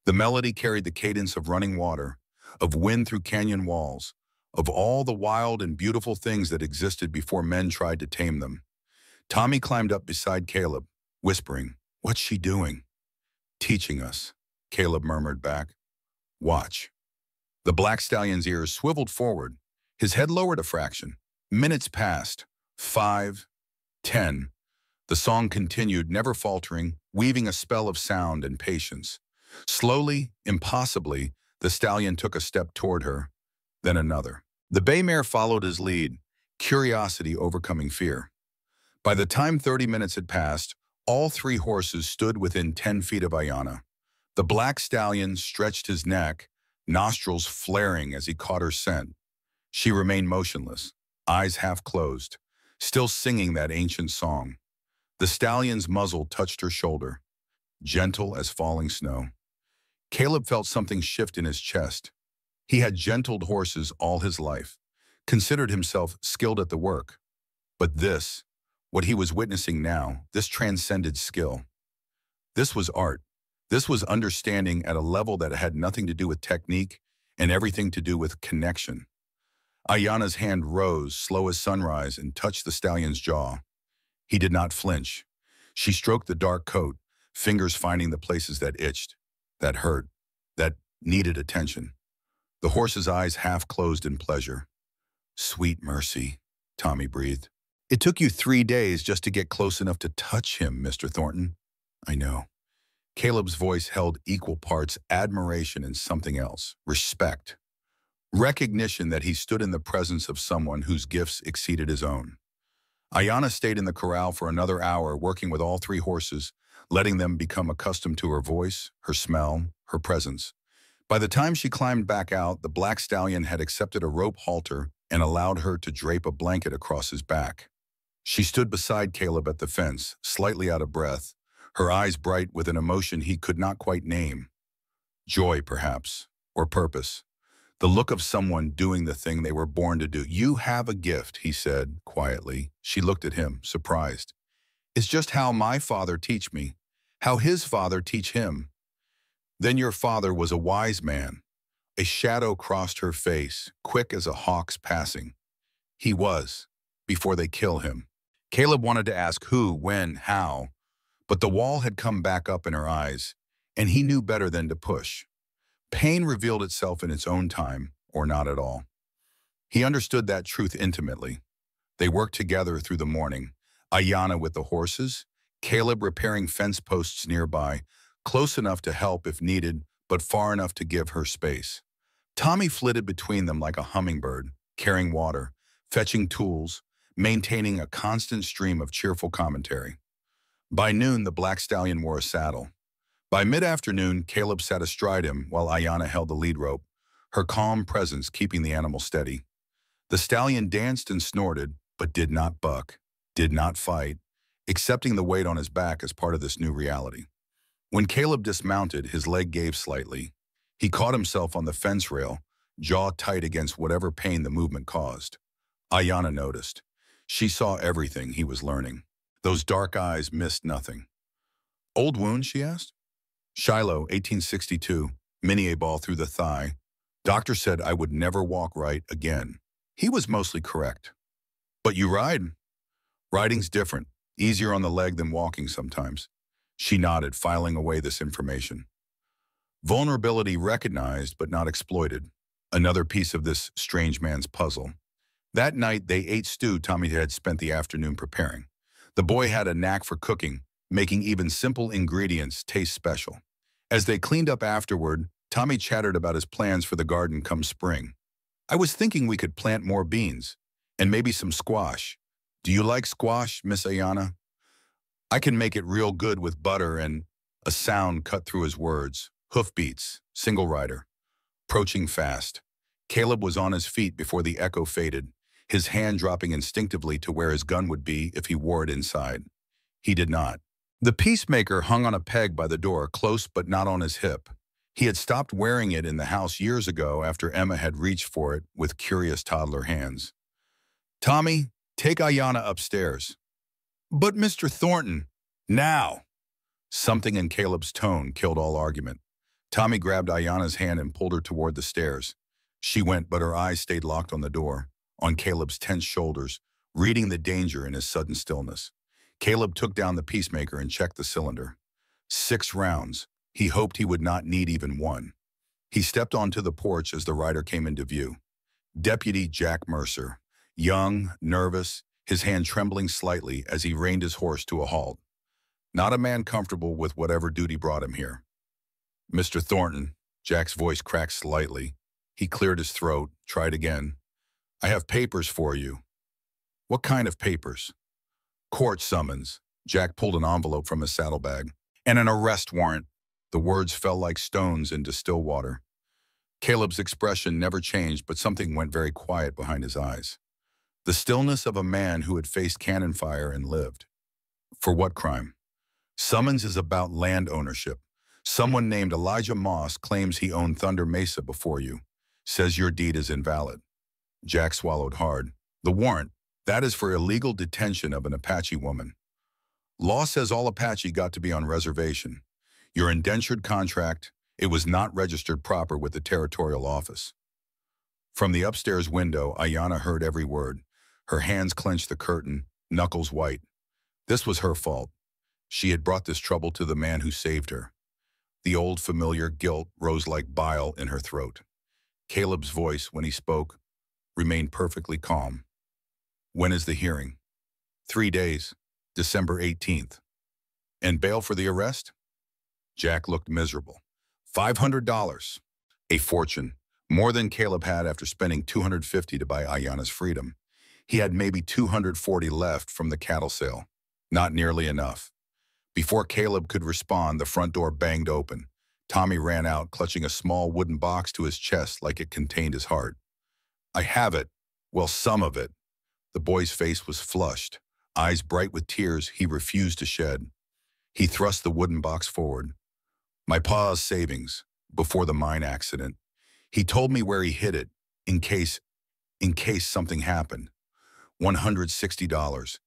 The melody carried the cadence of running water, of wind through canyon walls, of all the wild and beautiful things that existed before men tried to tame them. Tommy climbed up beside Caleb, whispering, "What's she doing?" "Teaching us," Caleb murmured back. "Watch." The black stallion's ears swiveled forward, his head lowered a fraction. Minutes passed. 5, 10. The song continued, never faltering, weaving a spell of sound and patience. Slowly, impossibly, the stallion took a step toward her, then another. The bay mare followed his lead, curiosity overcoming fear. By the time 30 minutes had passed, all 3 horses stood within 10 feet of Ayanna. The black stallion stretched his neck, nostrils flaring as he caught her scent. She remained motionless, eyes half closed, still singing that ancient song. The stallion's muzzle touched her shoulder, gentle as falling snow. Caleb felt something shift in his chest. He had gentled horses all his life, considered himself skilled at the work. But this, what he was witnessing now, this transcended skill. This was art. This was understanding at a level that had nothing to do with technique and everything to do with connection. Ayanna's hand rose, slow as sunrise, and touched the stallion's jaw. He did not flinch. She stroked the dark coat, fingers finding the places that itched, that hurt, that needed attention. The horse's eyes half closed in pleasure. "Sweet mercy," Tommy breathed. "It took you 3 days just to get close enough to touch him, Mr. Thornton." "I know." Caleb's voice held equal parts admiration and something else, respect. Recognition that he stood in the presence of someone whose gifts exceeded his own. Ayanna stayed in the corral for another hour, working with all 3 horses, letting them become accustomed to her voice, her smell, her presence. By the time she climbed back out, the black stallion had accepted a rope halter and allowed her to drape a blanket across his back. She stood beside Caleb at the fence, slightly out of breath, her eyes bright with an emotion he could not quite name. Joy, perhaps, or purpose. The look of someone doing the thing they were born to do. "You have a gift," he said quietly. She looked at him, surprised. "It's just how my father teach me, how his father teach him." "Then your father was a wise man." A shadow crossed her face, quick as a hawk's passing. "He was, before they kill him." Caleb wanted to ask who, when, how, but the wall had come back up in her eyes, and he knew better than to push. Pain revealed itself in its own time, or not at all. He understood that truth intimately. They worked together through the morning, Ayanna with the horses, Caleb repairing fence posts nearby, close enough to help if needed, but far enough to give her space. Tommy flitted between them like a hummingbird, carrying water, fetching tools, maintaining a constant stream of cheerful commentary. By noon, the black stallion wore a saddle. By mid-afternoon, Caleb sat astride him while Ayanna held the lead rope, her calm presence keeping the animal steady. The stallion danced and snorted, but did not buck, did not fight, accepting the weight on his back as part of this new reality. When Caleb dismounted, his leg gave slightly. He caught himself on the fence rail, jaw tight against whatever pain the movement caused. Ayanna noticed. She saw everything he was learning. Those dark eyes missed nothing. "Old wound?" she asked. "Shiloh, 1862, mini A-ball through the thigh. Doctor said I would never walk right again." He was mostly correct. But you ride? Riding's different. Easier on the leg than walking sometimes. She nodded, filing away this information. Vulnerability recognized but not exploited. Another piece of this strange man's puzzle. That night, they ate stew Tommy had spent the afternoon preparing. The boy had a knack for cooking, making even simple ingredients taste special. As they cleaned up afterward, Tommy chattered about his plans for the garden come spring. I was thinking we could plant more beans, and maybe some squash. Do you like squash, Miss Ayana? I can make it real good with butter and a sound cut through his words. Hoofbeats, single rider, approaching fast. Caleb was on his feet before the echo faded, his hand dropping instinctively to where his gun would be if he wore it inside. He did not. The peacemaker hung on a peg by the door, close but not on his hip. He had stopped wearing it in the house years ago after Emma had reached for it with curious toddler hands. Tommy, take Ayana upstairs. But Mr. Thornton, now! Something in Caleb's tone killed all argument. Tommy grabbed Ayana's hand and pulled her toward the stairs. She went, but her eyes stayed locked on the door, on Caleb's tense shoulders, reading the danger in his sudden stillness. Caleb took down the peacemaker and checked the cylinder. 6 rounds. He hoped he would not need even one. He stepped onto the porch as the rider came into view. Deputy Jack Mercer, young, nervous, his hand trembling slightly as he reined his horse to a halt. Not a man comfortable with whatever duty brought him here. Mr. Thornton, Jack's voice cracked slightly. He cleared his throat, tried again. I have papers for you. What kind of papers? Court summons. Jack pulled an envelope from his saddlebag. And an arrest warrant. The words fell like stones into still water. Caleb's expression never changed, but something went very quiet behind his eyes. The stillness of a man who had faced cannon fire and lived. For what crime? Summons is about land ownership. Someone named Elijah Moss claims he owned Thunder Mesa before you. Says your deed is invalid. Jack swallowed hard. The warrant, that is for illegal detention of an Apache woman. Law says all Apache got to be on reservation. Your indentured contract, it was not registered proper with the territorial office. From the upstairs window, Ayana heard every word. Her hands clenched the curtain, knuckles white. This was her fault. She had brought this trouble to the man who saved her. The old familiar guilt rose like bile in her throat. Caleb's voice, when he spoke, remained perfectly calm. When is the hearing? 3 days, December 18th. And bail for the arrest? Jack looked miserable. $500. A fortune. More than Caleb had after spending $250 to buy Ayana's freedom. He had maybe $240 left from the cattle sale. Not nearly enough. Before Caleb could respond, the front door banged open. Tommy ran out, clutching a small wooden box to his chest like it contained his heart. I have it. Well, some of it. The boy's face was flushed, eyes bright with tears he refused to shed. He thrust the wooden box forward. My pa's savings, before the mine accident. He told me where he hid it, in case something happened. $160.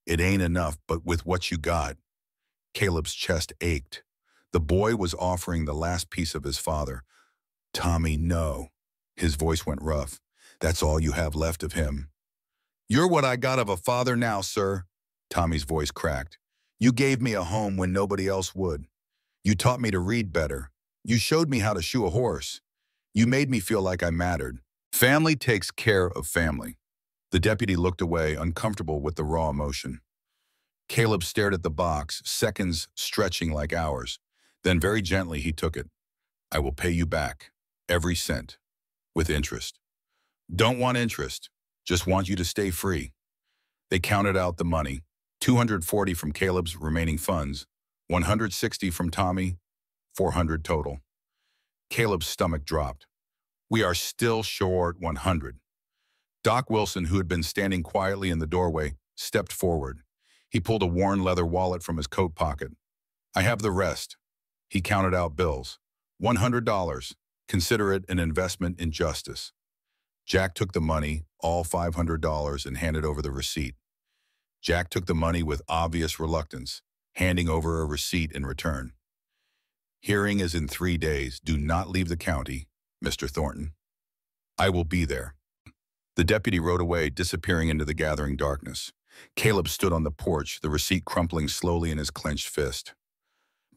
It ain't enough, but with what you got. Caleb's chest ached. The boy was offering the last piece of his father. Tommy, no. His voice went rough. That's all you have left of him. You're what I got of a father now, sir. Tommy's voice cracked. You gave me a home when nobody else would. You taught me to read better. You showed me how to shoe a horse. You made me feel like I mattered. Family takes care of family. The deputy looked away, uncomfortable with the raw emotion. Caleb stared at the box, seconds stretching like hours. Then very gently he took it. I will pay you back, every cent, with interest. Don't want interest, just want you to stay free. They counted out the money, $240 from Caleb's remaining funds, $160 from Tommy, $400 total. Caleb's stomach dropped. We are still short $100. Doc Wilson, who had been standing quietly in the doorway, stepped forward. He pulled a worn leather wallet from his coat pocket. I have the rest. He counted out bills. $100. Consider it an investment in justice. Jack took the money, all $500, and handed over the receipt. Jack took the money with obvious reluctance, handing over a receipt in return. Hearing is in 3 days. Do not leave the county, Mr. Thornton. I will be there. The deputy rode away, disappearing into the gathering darkness. Caleb stood on the porch, the receipt crumpling slowly in his clenched fist.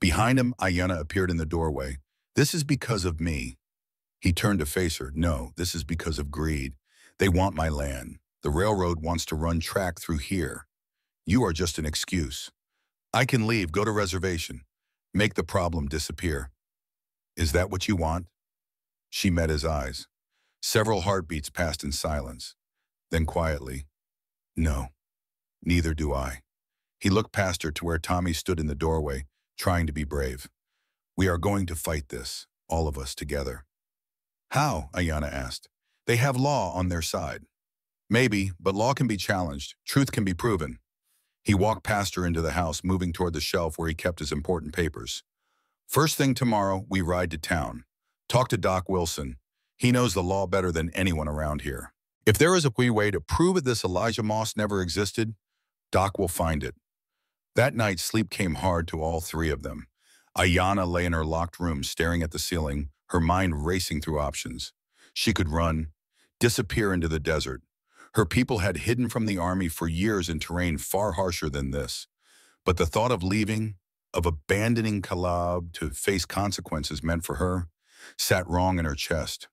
Behind him, Ayanna appeared in the doorway. "This is because of me." He turned to face her. "No, this is because of greed. They want my land. The railroad wants to run track through here. You are just an excuse. I can leave, go to reservation, make the problem disappear. Is that what you want?" She met his eyes. Several heartbeats passed in silence. Then quietly, "No, neither do I." He looked past her to where Tommy stood in the doorway, trying to be brave. "We are going to fight this, all of us together." "How?" Ayanna asked. "They have law on their side." "Maybe, but law can be challenged. Truth can be proven." He walked past her into the house, moving toward the shelf where he kept his important papers. "First thing tomorrow, we ride to town. Talk to Doc Wilson. He knows the law better than anyone around here. If there is a way to prove that this Elijah Moss never existed, Doc will find it." That night, sleep came hard to all three of them. Ayanna lay in her locked room, staring at the ceiling, her mind racing through options. She could run, disappear into the desert. Her people had hidden from the army for years in terrain far harsher than this. But the thought of leaving, of abandoning Calab to face consequences meant for her, sat wrong in her chest.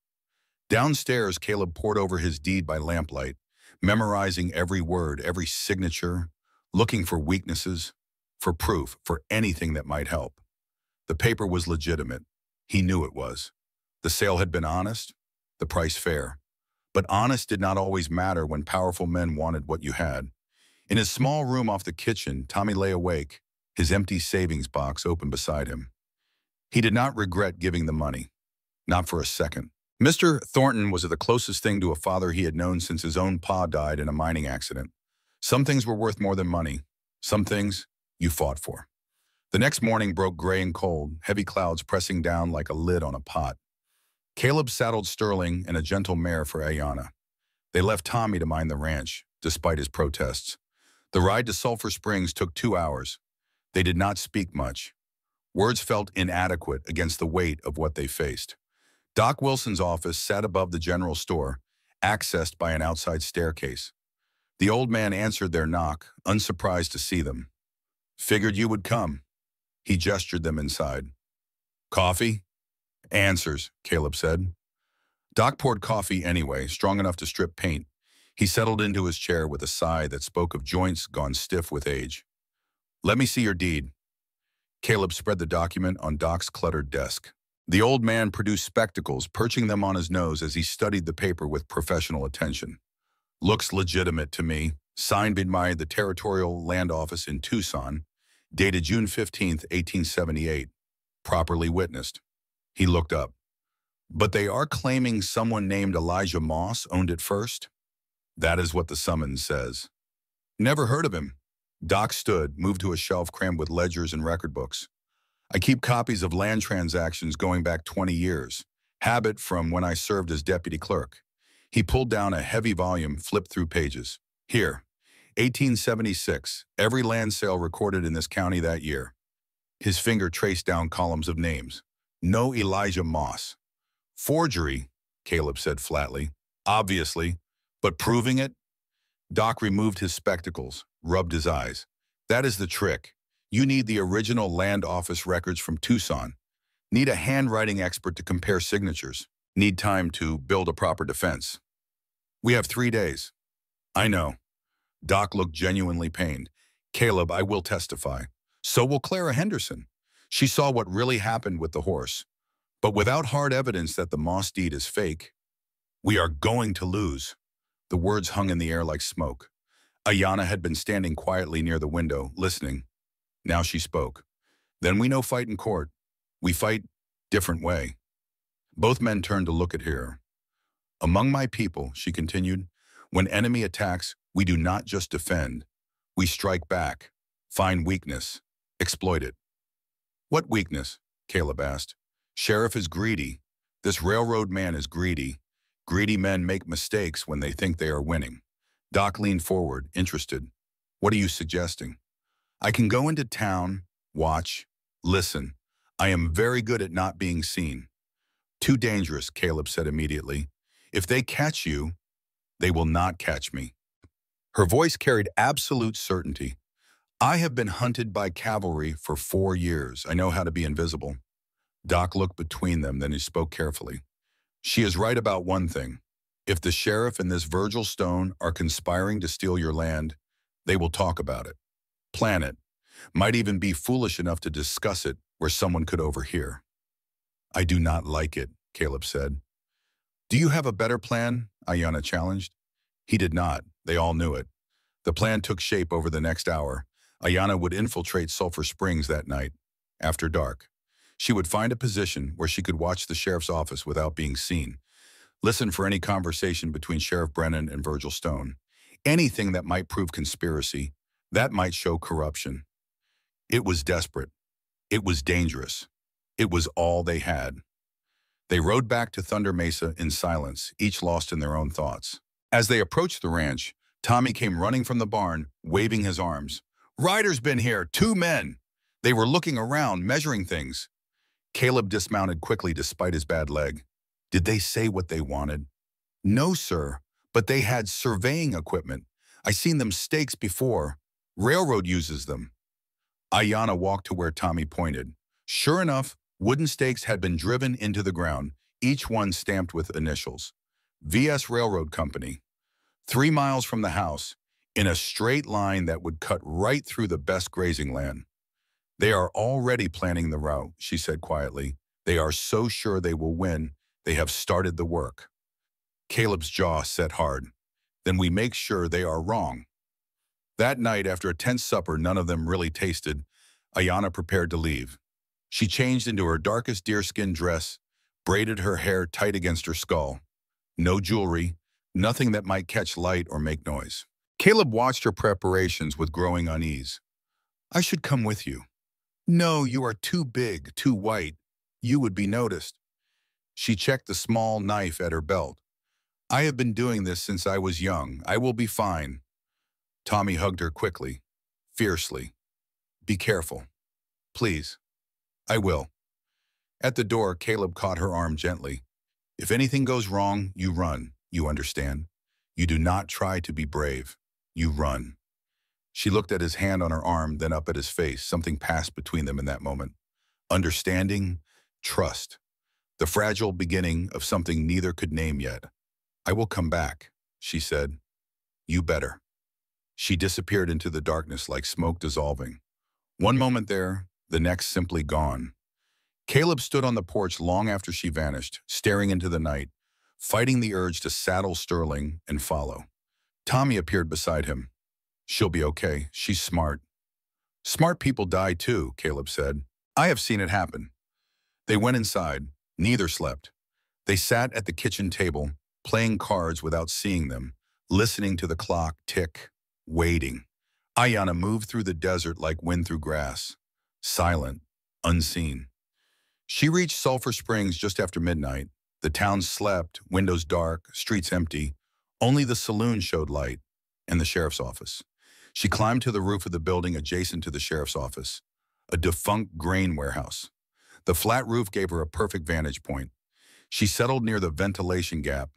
Downstairs, Caleb pored over his deed by lamplight, memorizing every word, every signature, looking for weaknesses, for proof, for anything that might help. The paper was legitimate. He knew it was. The sale had been honest, the price fair. But honest did not always matter when powerful men wanted what you had. In his small room off the kitchen, Tommy lay awake, his empty savings box open beside him. He did not regret giving the money, not for a second. Mr. Thornton was the closest thing to a father he had known since his own pa died in a mining accident. Some things were worth more than money. Some things you fought for. The next morning broke gray and cold, heavy clouds pressing down like a lid on a pot. Caleb saddled Sterling and a gentle mare for Ayanna. They left Tommy to mind the ranch, despite his protests. The ride to Sulphur Springs took 2 hours. They did not speak much. Words felt inadequate against the weight of what they faced. Doc Wilson's office sat above the general store, accessed by an outside staircase. The old man answered their knock, unsurprised to see them. "Figured you would come." He gestured them inside. "Coffee?" "Answers," Caleb said. Doc poured coffee anyway, strong enough to strip paint. He settled into his chair with a sigh that spoke of joints gone stiff with age. "Let me see your deed." Caleb spread the document on Doc's cluttered desk. The old man produced spectacles, perching them on his nose as he studied the paper with professional attention. "Looks legitimate to me. Signed by the Territorial Land Office in Tucson, dated June 15th, 1878. Properly witnessed." He looked up. "But they are claiming someone named Elijah Moss owned it first?" "That is what the summons says." "Never heard of him." Doc stood, moved to a shelf crammed with ledgers and record books. "I keep copies of land transactions going back 20 years. Habit from when I served as deputy clerk." He pulled down a heavy volume, flipped through pages. "Here, 1876, every land sale recorded in this county that year." His finger traced down columns of names. "No Elijah Moss." "Forgery," Caleb said flatly. "Obviously, but proving it?" Doc removed his spectacles, rubbed his eyes. "That is the trick. You need the original land office records from Tucson. Need a handwriting expert to compare signatures. Need time to build a proper defense. We have 3 days." "I know." Doc looked genuinely pained. "Caleb, I will testify. So will Clara Henderson. She saw what really happened with the horse. But without hard evidence that the Moss deed is fake, we are going to lose." The words hung in the air like smoke. Ayanna had been standing quietly near the window, listening. Now she spoke. "Then we no fight in court. We fight different way." Both men turned to look at her. "Among my people," she continued, "when enemy attacks, we do not just defend. We strike back, find weakness, exploit it." "What weakness?" Caleb asked. "Sheriff is greedy. This railroad man is greedy. Greedy men make mistakes when they think they are winning." Doc leaned forward, interested. "What are you suggesting?" "I can go into town, watch, listen. I am very good at not being seen." "Too dangerous," Caleb said immediately. "If they catch you, They will not catch me. Her voice carried absolute certainty. I have been hunted by cavalry for 4 years. I know how to be invisible. Doc looked between them, then he spoke carefully. She is right about one thing. If the sheriff and this Virgil Stone are conspiring to steal your land, they will talk about it, plan it, might even be foolish enough to discuss it where someone could overhear. I do not like it, Caleb said. Do you have a better plan? Ayanna challenged. He did not. They all knew it. The plan took shape over the next hour. Ayanna would infiltrate Sulphur Springs that night, after dark. She would find a position where she could watch the sheriff's office without being seen. Listen for any conversation between Sheriff Brennan and Virgil Stone. Anything that might prove conspiracy, that might show corruption. It was desperate. It was dangerous. It was all they had. They rode back to Thunder Mesa in silence, each lost in their own thoughts. As they approached the ranch, Tommy came running from the barn, waving his arms. Ryder's been here, 2 men. They were looking around, measuring things. Caleb dismounted quickly despite his bad leg. Did they say what they wanted? No, sir, but they had surveying equipment. I seen them stakes before. Railroad uses them. Ayanna walked to where Tommy pointed. Sure enough, wooden stakes had been driven into the ground, each one stamped with initials. V.S. Railroad Company. 3 miles from the house, in a straight line that would cut right through the best grazing land. They are already planning the route, she said quietly. They are so sure they will win, they have started the work. Caleb's jaw set hard. Then we make sure they are wrong. That night, after a tense supper none of them really tasted, Ayanna prepared to leave. She changed into her darkest deerskin dress, braided her hair tight against her skull. No jewelry, nothing that might catch light or make noise. Caleb watched her preparations with growing unease. I should come with you. No, you are too big, too white. You would be noticed. She checked the small knife at her belt. I have been doing this since I was young. I will be fine. Tommy hugged her quickly, fiercely. Be careful. Please. I will. At the door, Caleb caught her arm gently. If anything goes wrong, you run, you understand. You do not try to be brave. You run. She looked at his hand on her arm, then up at his face. Something passed between them in that moment. Understanding, trust. The fragile beginning of something neither could name yet. I will come back, she said. You better. She disappeared into the darkness like smoke dissolving. One moment there, the next simply gone. Caleb stood on the porch long after she vanished, staring into the night, fighting the urge to saddle Sterling and follow. Tommy appeared beside him. She'll be okay. She's smart. Smart people die too, Caleb said. I have seen it happen. They went inside. Neither slept. They sat at the kitchen table, playing cards without seeing them, listening to the clock tick, waiting. Ayanna moved through the desert like wind through grass, silent, unseen. She reached Sulphur Springs just after midnight. The town slept, windows dark, streets empty. Only the saloon showed light, and the sheriff's office. She climbed to the roof of the building adjacent to the sheriff's office, a defunct grain warehouse. The flat roof gave her a perfect vantage point. She settled near the ventilation gap,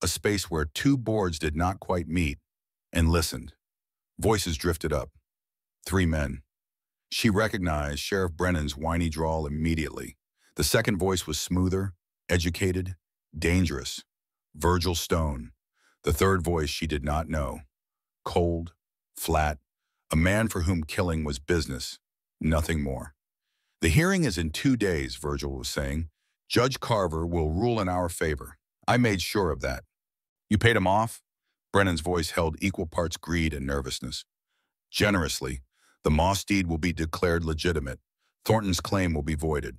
a space where 2 boards did not quite meet, and listened. Voices drifted up. 3 men. She recognized Sheriff Brennan's whiny drawl immediately. The second voice was smoother, educated, dangerous. Virgil Stone. The third voice she did not know. Cold, flat, a man for whom killing was business, nothing more. The hearing is in 2 days, Virgil was saying. Judge Carver will rule in our favor. I made sure of that. You paid him off? Brennan's voice held equal parts greed and nervousness. Generously, the Moss deed will be declared legitimate. Thornton's claim will be voided.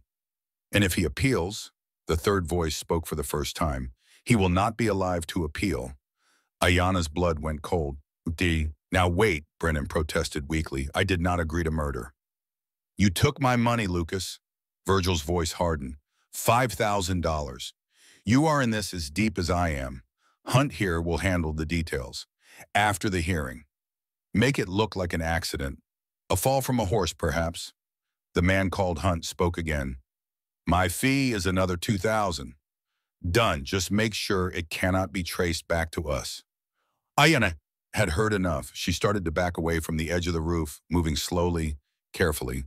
And if he appeals, the third voice spoke for the first time, he will not be alive to appeal. Ayanna's blood went cold. Now wait, Brennan protested weakly. I did not agree to murder. You took my money, Lucas. Virgil's voice hardened. $5,000. You are in this as deep as I am. Hunt here will handle the details. After the hearing. Make it look like an accident. A fall from a horse, perhaps. The man called Hunt spoke again. My fee is another $2,000. Done. Just make sure it cannot be traced back to us. Ayana had heard enough. She started to back away from the edge of the roof, moving slowly, carefully.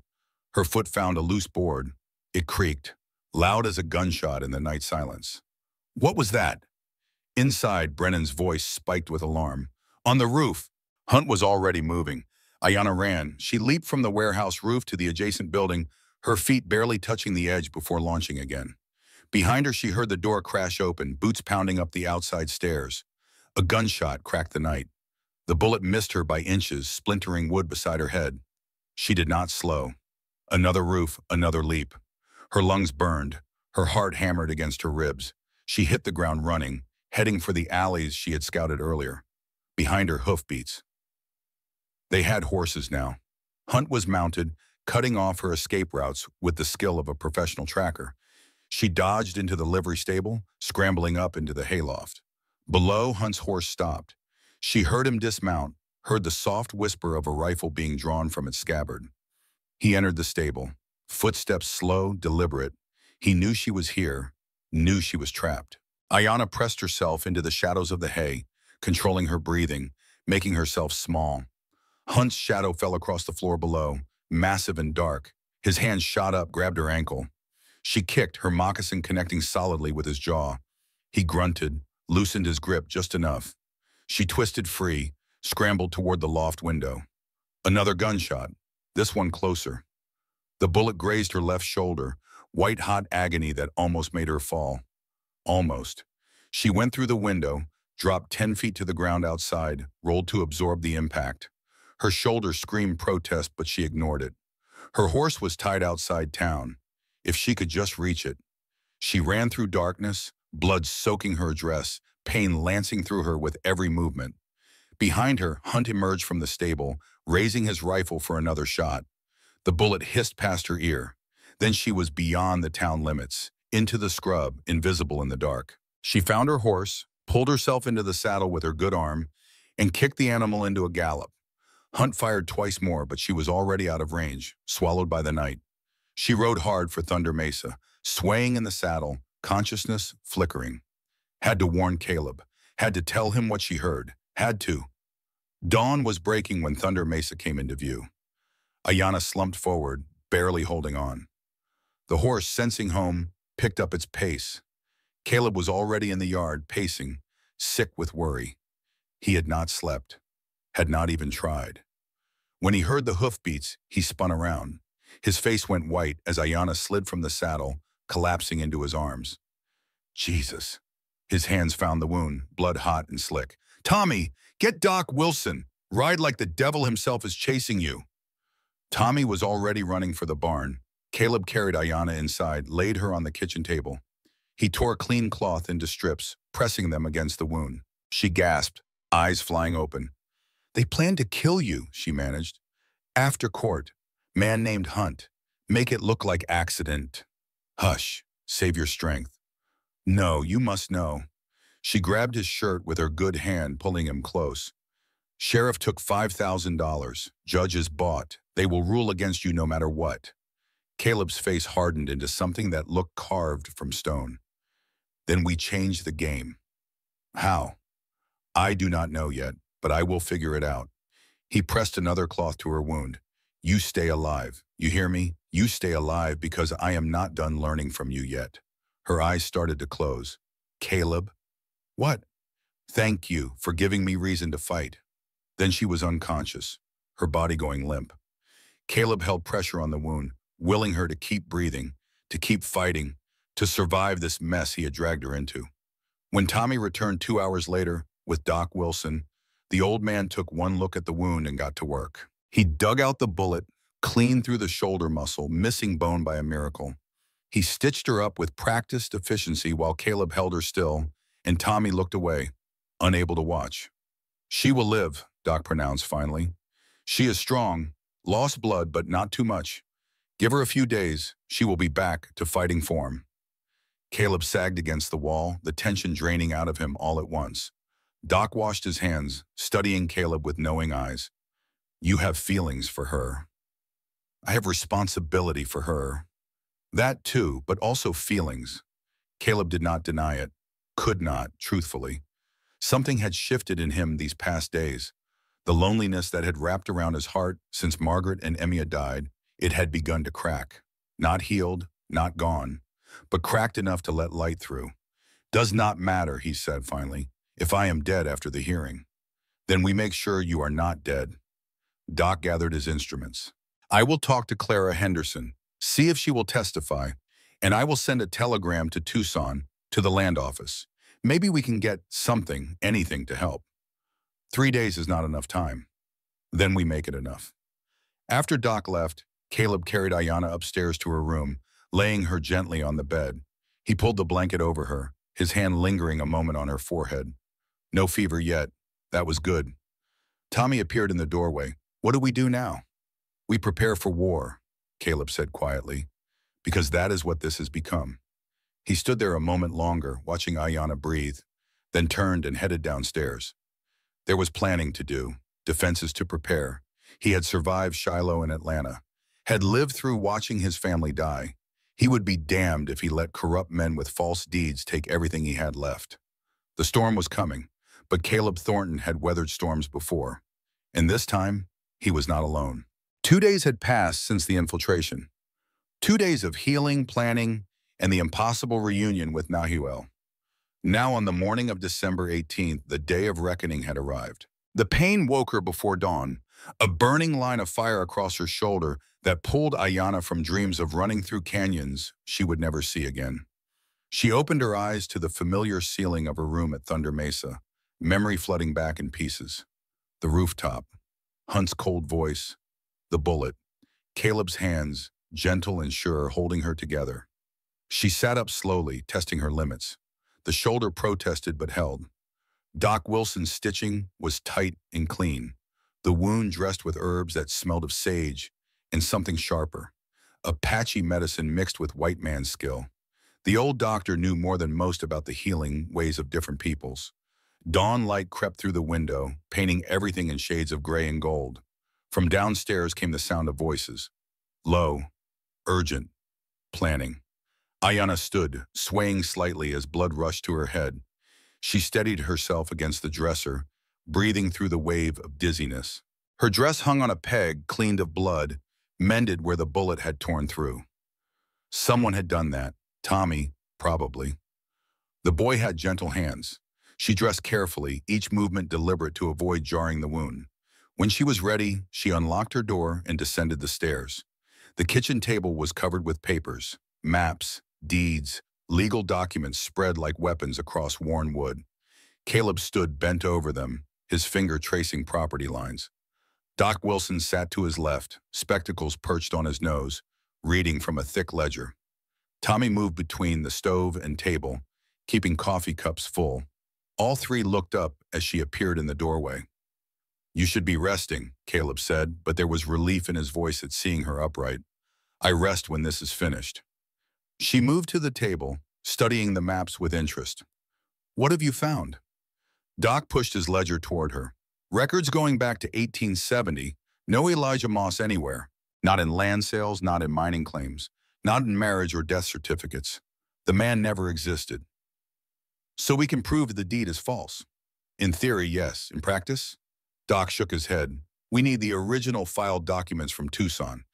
Her foot found a loose board. It creaked, loud as a gunshot in the night silence. What was that? Inside, Brennan's voice spiked with alarm. On the roof! Hunt was already moving. Ayana ran. She leaped from the warehouse roof to the adjacent building, her feet barely touching the edge before launching again. Behind her, she heard the door crash open, boots pounding up the outside stairs. A gunshot cracked the night. The bullet missed her by inches, splintering wood beside her head. She did not slow. Another roof, another leap. Her lungs burned. Her heart hammered against her ribs. She hit the ground running, heading for the alleys she had scouted earlier. Behind her, hoofbeats. They had horses now. Hunt was mounted, cutting off her escape routes with the skill of a professional tracker. She dodged into the livery stable, scrambling up into the hayloft. Below, Hunt's horse stopped. She heard him dismount, heard the soft whisper of a rifle being drawn from its scabbard. He entered the stable, footsteps slow, deliberate. He knew she was here, knew she was trapped. Ayana pressed herself into the shadows of the hay, controlling her breathing, making herself small. Hunt's shadow fell across the floor below, massive and dark. His hand shot up, grabbed her ankle. She kicked, her moccasin connecting solidly with his jaw. He grunted, loosened his grip just enough. She twisted free, scrambled toward the loft window. Another gunshot, this one closer. The bullet grazed her left shoulder, white-hot agony that almost made her fall. Almost. She went through the window, dropped 10 feet to the ground outside, rolled to absorb the impact. Her shoulder screamed protest, but she ignored it. Her horse was tied outside town. If she could just reach it. She ran through darkness, blood soaking her dress, pain lancing through her with every movement. Behind her, Hunt emerged from the stable, raising his rifle for another shot. The bullet hissed past her ear. Then she was beyond the town limits, into the scrub, invisible in the dark. She found her horse, pulled herself into the saddle with her good arm, and kicked the animal into a gallop. Hunt fired twice more, but she was already out of range, swallowed by the night. She rode hard for Thunder Mesa, swaying in the saddle, consciousness flickering. Had to warn Caleb, had to tell him what she heard, had to. Dawn was breaking when Thunder Mesa came into view. Ayana slumped forward, barely holding on. The horse, sensing home, picked up its pace. Caleb was already in the yard, pacing, sick with worry. He had not slept, had not even tried. When he heard the hoofbeats, he spun around. His face went white as Ayana slid from the saddle, collapsing into his arms. Jesus. His hands found the wound, blood hot and slick. Tommy, get Doc Wilson. Ride like the devil himself is chasing you. Tommy was already running for the barn. Caleb carried Ayana inside, laid her on the kitchen table. He tore clean cloth into strips, pressing them against the wound. She gasped, eyes flying open. They planned to kill you, she managed. After court. Man named Hunt. Make it look like accident. Hush. Save your strength. No, you must know. She grabbed his shirt with her good hand, pulling him close. Sheriff took $5,000. Judges bought. They will rule against you no matter what. Caleb's face hardened into something that looked carved from stone. Then we changed the game. How? I do not know yet, but I will figure it out. He pressed another cloth to her wound. You stay alive. You hear me? You stay alive because I am not done learning from you yet. Her eyes started to close. Caleb? What? Thank you for giving me reason to fight. Then she was unconscious, her body going limp. Caleb held pressure on the wound, willing her to keep breathing, to keep fighting, to survive this mess he had dragged her into. When Tommy returned 2 hours later with Doc Wilson, the old man took one look at the wound and got to work. He dug out the bullet, clean through the shoulder muscle, missing bone by a miracle. He stitched her up with practiced efficiency while Caleb held her still, and Tommy looked away, unable to watch. She will live, Doc pronounced finally. She is strong, lost blood, but not too much. Give her a few days, she will be back to fighting form. Caleb sagged against the wall, the tension draining out of him all at once. Doc washed his hands, studying Caleb with knowing eyes. You have feelings for her. I have responsibility for her. That too, but also feelings. Caleb did not deny it, could not, truthfully. Something had shifted in him these past days. The loneliness that had wrapped around his heart since Margaret and Emia died, it had begun to crack. Not healed, not gone, but cracked enough to let light through. "Does not matter," he said finally, "if I am dead after the hearing. Then we make sure you are not dead." Doc gathered his instruments. "I will talk to Clara Henderson, see if she will testify, and I will send a telegram to Tucson, to the land office. Maybe we can get something, anything to help. 3 days is not enough time. Then we make it enough." After Doc left, Caleb carried Ayanna upstairs to her room, laying her gently on the bed. He pulled the blanket over her, his hand lingering a moment on her forehead. "No fever yet. That was good." Tommy appeared in the doorway. "What do we do now?" "We prepare for war," Caleb said quietly, "because that is what this has become." He stood there a moment longer, watching Ayanna breathe, then turned and headed downstairs. There was planning to do, defenses to prepare. He had survived Shiloh and Atlanta, had lived through watching his family die. He would be damned if he let corrupt men with false deeds take everything he had left. The storm was coming, but Caleb Thornton had weathered storms before, and this time, he was not alone. 2 days had passed since the infiltration. 2 days of healing, planning, and the impossible reunion with Nahuel. Now on the morning of December 18th, the day of reckoning had arrived. The pain woke her before dawn, a burning line of fire across her shoulder that pulled Ayanna from dreams of running through canyons she would never see again. She opened her eyes to the familiar ceiling of her room at Thunder Mesa, memory flooding back in pieces. The rooftop, Hunt's cold voice, the bullet, Caleb's hands, gentle and sure, holding her together. She sat up slowly, testing her limits. The shoulder protested but held. Doc Wilson's stitching was tight and clean, the wound dressed with herbs that smelled of sage and something sharper. Apache medicine mixed with white man's skill. The old doctor knew more than most about the healing ways of different peoples. Dawn light crept through the window, painting everything in shades of gray and gold. From downstairs came the sound of voices. Low, urgent, planning. Ayanna stood, swaying slightly as blood rushed to her head. She steadied herself against the dresser, breathing through the wave of dizziness. Her dress hung on a peg, cleaned of blood, mended where the bullet had torn through. Someone had done that. Tommy, probably. The boy had gentle hands. She dressed carefully, each movement deliberate to avoid jarring the wound. When she was ready, she unlocked her door and descended the stairs. The kitchen table was covered with papers, maps, deeds, legal documents spread like weapons across worn wood. Caleb stood bent over them, his finger tracing property lines. Doc Wilson sat to his left, spectacles perched on his nose, reading from a thick ledger. Tommy moved between the stove and table, keeping coffee cups full. All three looked up as she appeared in the doorway. "You should be resting," Caleb said, but there was relief in his voice at seeing her upright. "I rest when this is finished." She moved to the table, studying the maps with interest. "What have you found?" Doc pushed his ledger toward her. "Records going back to 1870, no Elijah Moss anywhere. Not in land sales, not in mining claims, not in marriage or death certificates. The man never existed." "So we can prove the deed is false?" "In theory, yes. In practice?" Doc shook his head. "We need the original filed documents from Tucson.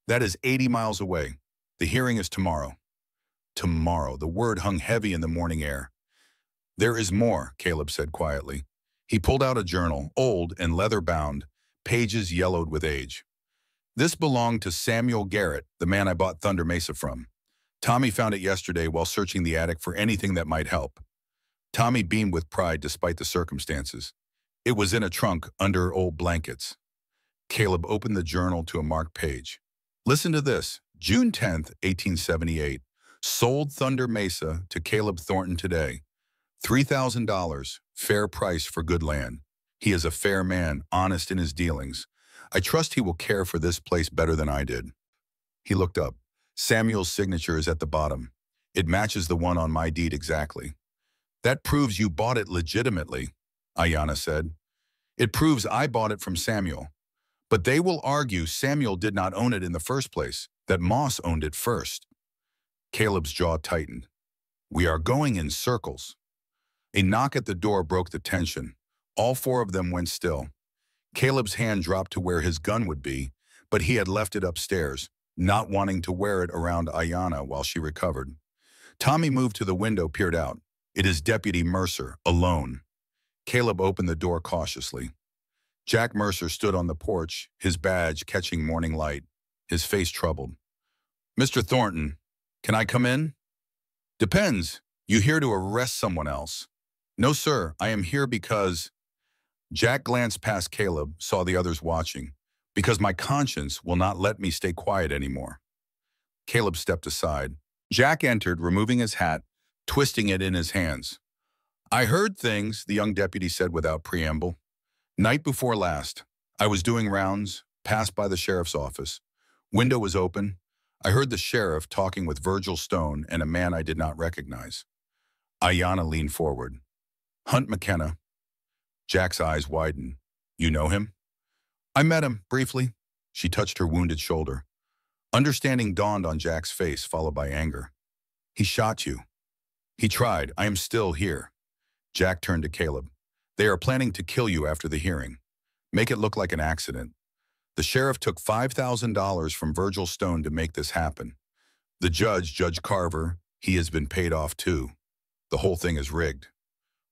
That is 80 miles away. The hearing is tomorrow." Tomorrow. The word hung heavy in the morning air. "There is more," Caleb said quietly. He pulled out a journal, old and leather-bound, pages yellowed with age. "This belonged to Samuel Garrett, the man I bought Thunder Mesa from. Tommy found it yesterday while searching the attic for anything that might help." Tommy beamed with pride despite the circumstances. "It was in a trunk under old blankets." Caleb opened the journal to a marked page. "Listen to this. June 10th, 1878. Sold Thunder Mesa to Caleb Thornton today. $3,000, fair price for good land. He is a fair man, honest in his dealings. I trust he will care for this place better than I did." He looked up. Samuel's signature is at the bottom. It matches the one on my deed exactly. "That proves you bought it legitimately," Ayanna said. "It proves I bought it from Samuel. But they will argue Samuel did not own it in the first place, that Moss owned it first." Caleb's jaw tightened. "We are going in circles." A knock at the door broke the tension. All four of them went still. Caleb's hand dropped to where his gun would be, but he had left it upstairs, not wanting to wear it around Ayanna while she recovered. Tommy moved to the window, peered out. It is Deputy Mercer, alone. Caleb opened the door cautiously. Jack Mercer stood on the porch, his badge catching morning light, his face troubled. "Mr. Thornton, can I come in?" "Depends. You here to arrest someone else?" "No, sir. I am here because—" Jack glanced past Caleb, saw the others watching. "Because my conscience will not let me stay quiet anymore." Caleb stepped aside. Jack entered, removing his hat, twisting it in his hands. "I heard things," the young deputy said without preamble. "Night before last, I was doing rounds, passed by the sheriff's office. Window was open. I heard the sheriff talking with Virgil Stone and a man I did not recognize." Ayanna leaned forward. "Hunt McKenna." Jack's eyes widened. "You know him?" "I met him, briefly." She touched her wounded shoulder. Understanding dawned on Jack's face, followed by anger. "He shot you." "He tried. I am still here." Jack turned to Caleb. "They are planning to kill you after the hearing. Make it look like an accident. The sheriff took $5,000 from Virgil Stone to make this happen. The judge, Judge Carver, he has been paid off too. The whole thing is rigged."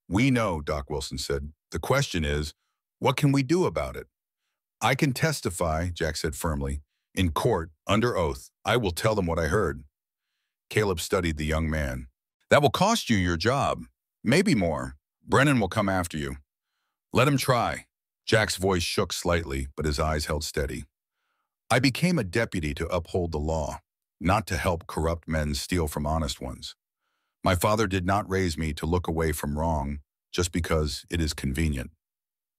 "We know," Doc Wilson said. "The question is, what can we do about it?" "I can testify," Jack said firmly. "In court, under oath. I will tell them what I heard." Caleb studied the young man. "That will cost you your job. Maybe more. Brennan will come after you." "Let him try." Jack's voice shook slightly, but his eyes held steady. "I became a deputy to uphold the law, not to help corrupt men steal from honest ones. My father did not raise me to look away from wrong just because it is convenient."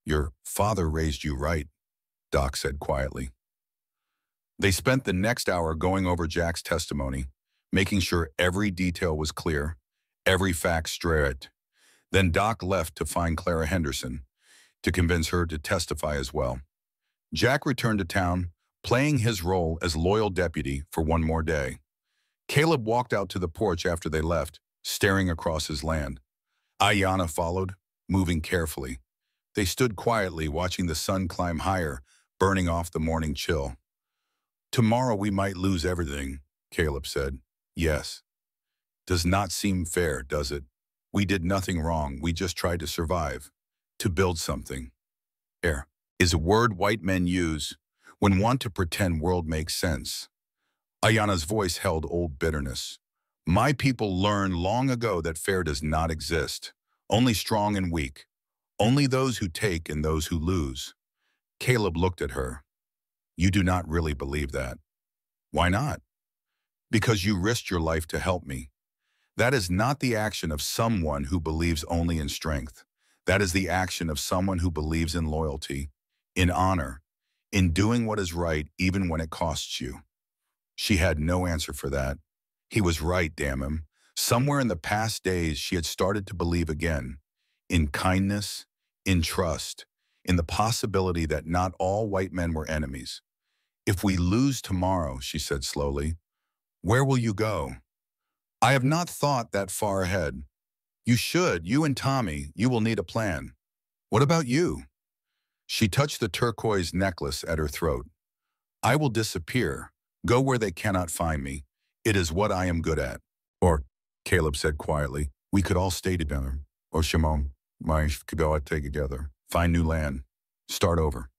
"Your father raised you right," Doc said quietly. They spent the next hour going over Jack's testimony, making sure every detail was clear, every fact straight. Then Doc left to find Clara Henderson, to convince her to testify as well. Jack returned to town, playing his role as loyal deputy for one more day. Caleb walked out to the porch after they left, staring across his land. Ayanna followed, moving carefully. They stood quietly, watching the sun climb higher, burning off the morning chill. "Tomorrow we might lose everything," Caleb said. "Yes. Does not seem fair, does it? We did nothing wrong. We just tried to survive, to build something. Fair is a word white men use when want to pretend world makes sense." Ayanna's voice held old bitterness. "My people learned long ago that fair does not exist. Only strong and weak. Only those who take and those who lose." Caleb looked at her. "You do not really believe that." "Why not?" "Because you risked your life to help me. That is not the action of someone who believes only in strength. That is the action of someone who believes in loyalty, in honor, in doing what is right even when it costs you." She had no answer for that. He was right, damn him. Somewhere in the past days she had started to believe again, in kindness, in trust, in the possibility that not all white men were enemies. "If we lose tomorrow," she said slowly, "where will you go?" "I have not thought that far ahead." "You should. You and Tommy. You will need a plan." "What about you?" She touched the turquoise necklace at her throat. "I will disappear, go where they cannot find me. It is what I am good at." "Or," Caleb said quietly, "we could all stay together. Or Shimon, my could all take together. Find new land. Start over."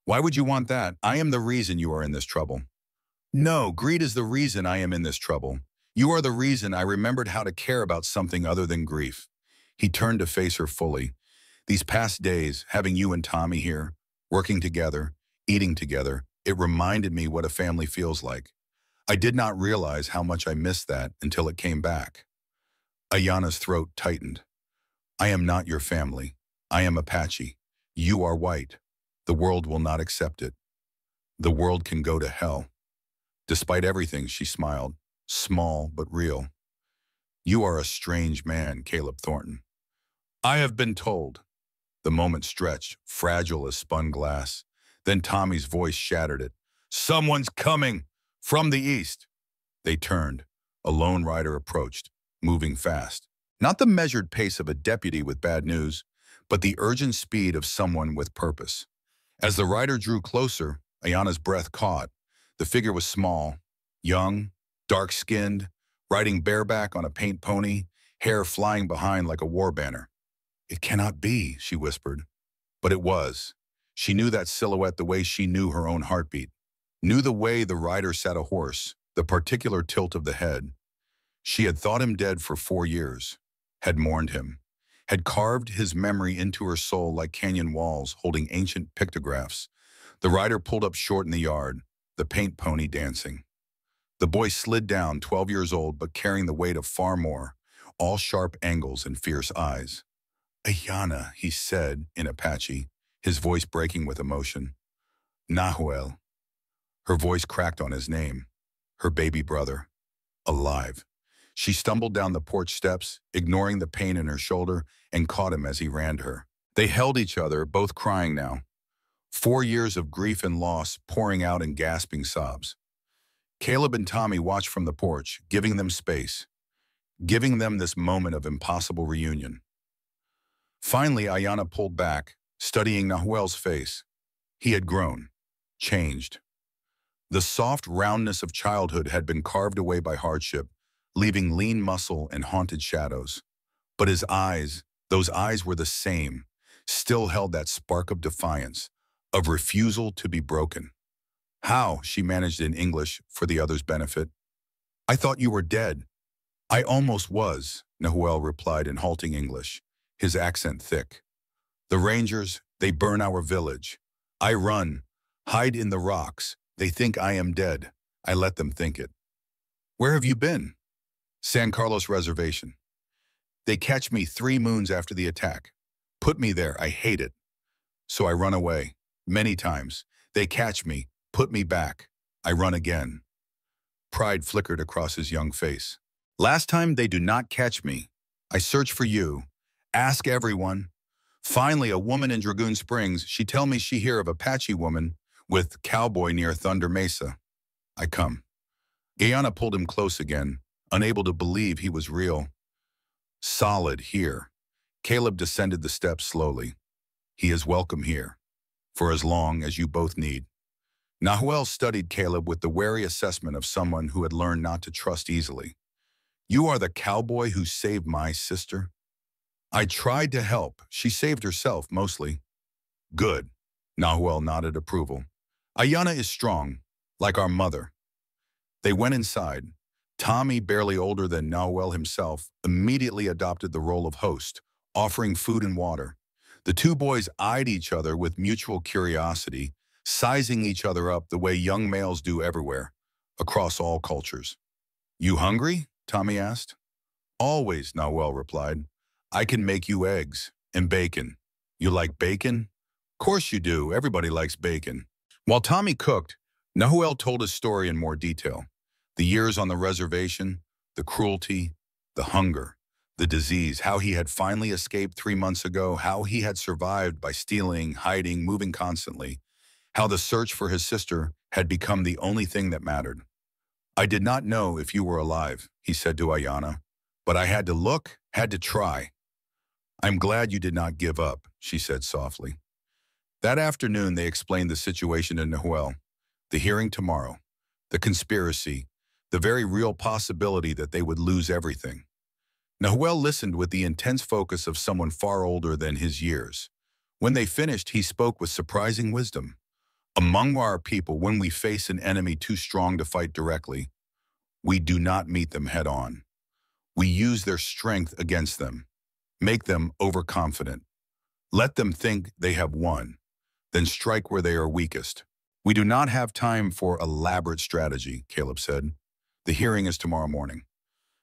"Why would you want that? I am the reason you are in this trouble." "No, greed is the reason I am in this trouble. You are the reason I remembered how to care about something other than grief." He turned to face her fully. "These past days, having you and Tommy here, working together, eating together, it reminded me what a family feels like. I did not realize how much I missed that until it came back." Ayanna's throat tightened. "I am not your family. I am Apache. You are white. The world will not accept it. The world can go to hell." Despite everything, she smiled, small but real. "You are a strange man, Caleb Thornton." "I have been told." The moment stretched, fragile as spun glass. Then Tommy's voice shattered it. "Someone's coming! From the east!" They turned. A lone rider approached, moving fast. Not the measured pace of a deputy with bad news, but the urgent speed of someone with purpose. As the rider drew closer, Ayana's breath caught. The figure was small, young, dark-skinned, riding bareback on a paint pony, hair flying behind like a war banner. "It cannot be," she whispered. But it was. She knew that silhouette the way she knew her own heartbeat. Knew the way the rider sat a horse, the particular tilt of the head. She had thought him dead for 4 years, had mourned him, had carved his memory into her soul like canyon walls holding ancient pictographs. The rider pulled up short in the yard, the paint pony dancing. The boy slid down, 12 years old, but carrying the weight of far more, all sharp angles and fierce eyes. "Ayana," he said in Apache, his voice breaking with emotion. "Nahuel." Her voice cracked on his name. Her baby brother. Alive. She stumbled down the porch steps, ignoring the pain in her shoulder, and caught him as he ran her. They held each other, both crying now. 4 years of grief and loss pouring out in gasping sobs. Caleb and Tommy watched from the porch, giving them space, giving them this moment of impossible reunion. Finally, Ayana pulled back, studying Nahuel's face. He had grown, changed. The soft roundness of childhood had been carved away by hardship, leaving lean muscle and haunted shadows. But his eyes, those eyes were the same, still held that spark of defiance, of refusal to be broken. "How?" she managed in English for the other's benefit. "I thought you were dead." "I almost was," Nahuel replied in halting English, his accent thick. "The Rangers, they burn our village. I run, hide in the rocks. They think I am dead. I let them think it." "Where have you been?" "San Carlos Reservation. They catch me 3 moons after the attack. Put me there, I hate it. So I run away. Many times. They catch me, put me back. I run again." Pride flickered across his young face. "Last time they do not catch me. I search for you. Ask everyone. Finally, a woman in Dragoon Springs, she tell me she hear of Apache woman with cowboy near Thunder Mesa. I come." Guyana pulled him close again, unable to believe he was real. "Solid here." Caleb descended the steps slowly. "He is welcome here, for as long as you both need." Nahuel studied Caleb with the wary assessment of someone who had learned not to trust easily. "You are the cowboy who saved my sister?" "I tried to help. She saved herself, mostly." "Good." Nahuel nodded approval. "Ayana is strong, like our mother." They went inside. Tommy, barely older than Nahuel himself, immediately adopted the role of host, offering food and water. The two boys eyed each other with mutual curiosity, sizing each other up the way young males do everywhere, across all cultures. "You hungry?" Tommy asked. "Always," Nahuel replied. "I can make you eggs and bacon." "You like bacon?" "Course you do. Everybody likes bacon." While Tommy cooked, Nahuel told his story in more detail. The years on the reservation, the cruelty, the hunger, the disease, how he had finally escaped 3 months ago, how he had survived by stealing, hiding, moving constantly, how the search for his sister had become the only thing that mattered. "I did not know if you were alive," he said to Ayana, "but I had to look, had to try." "I'm glad you did not give up," she said softly. That afternoon, they explained the situation to Nahuel, the hearing tomorrow, the conspiracy, the very real possibility that they would lose everything. Nahuel listened with the intense focus of someone far older than his years. When they finished, he spoke with surprising wisdom. "Among our people, when we face an enemy too strong to fight directly, we do not meet them head on. We use their strength against them, make them overconfident. Let them think they have won, then strike where they are weakest. We do not have time for elaborate strategy," Caleb said. "The hearing is tomorrow morning.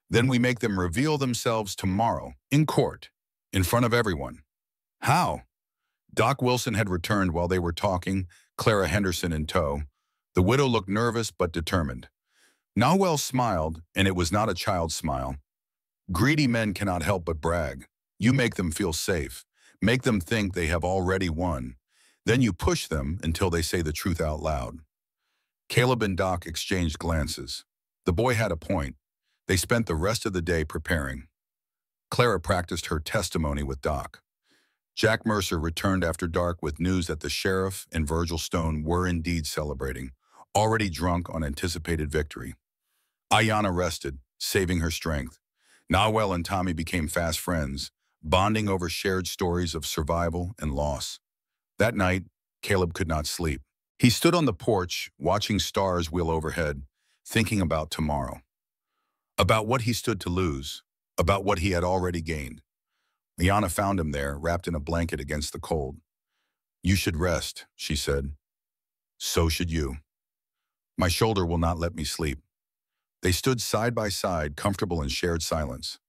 Then we make them reveal themselves tomorrow, in court, in front of everyone." "How?" Doc Wilson had returned while they were talking, Clara Henderson in tow. The widow looked nervous but determined. Nahuel smiled, and it was not a child's smile. "Greedy men cannot help but brag. You make them feel safe. Make them think they have already won. Then you push them until they say the truth out loud." Caleb and Doc exchanged glances. The boy had a point. They spent the rest of the day preparing. Clara practiced her testimony with Doc. Jack Mercer returned after dark with news that the sheriff and Virgil Stone were indeed celebrating, already drunk on anticipated victory. Ayanna rested, saving her strength. Nawel and Tommy became fast friends, bonding over shared stories of survival and loss. That night, Caleb could not sleep. He stood on the porch, watching stars wheel overhead, thinking about tomorrow. About what he stood to lose, about what he had already gained. Liana found him there, wrapped in a blanket against the cold. "You should rest," she said. "So should you. My shoulder will not let me sleep." They stood side by side, comfortable in shared silence.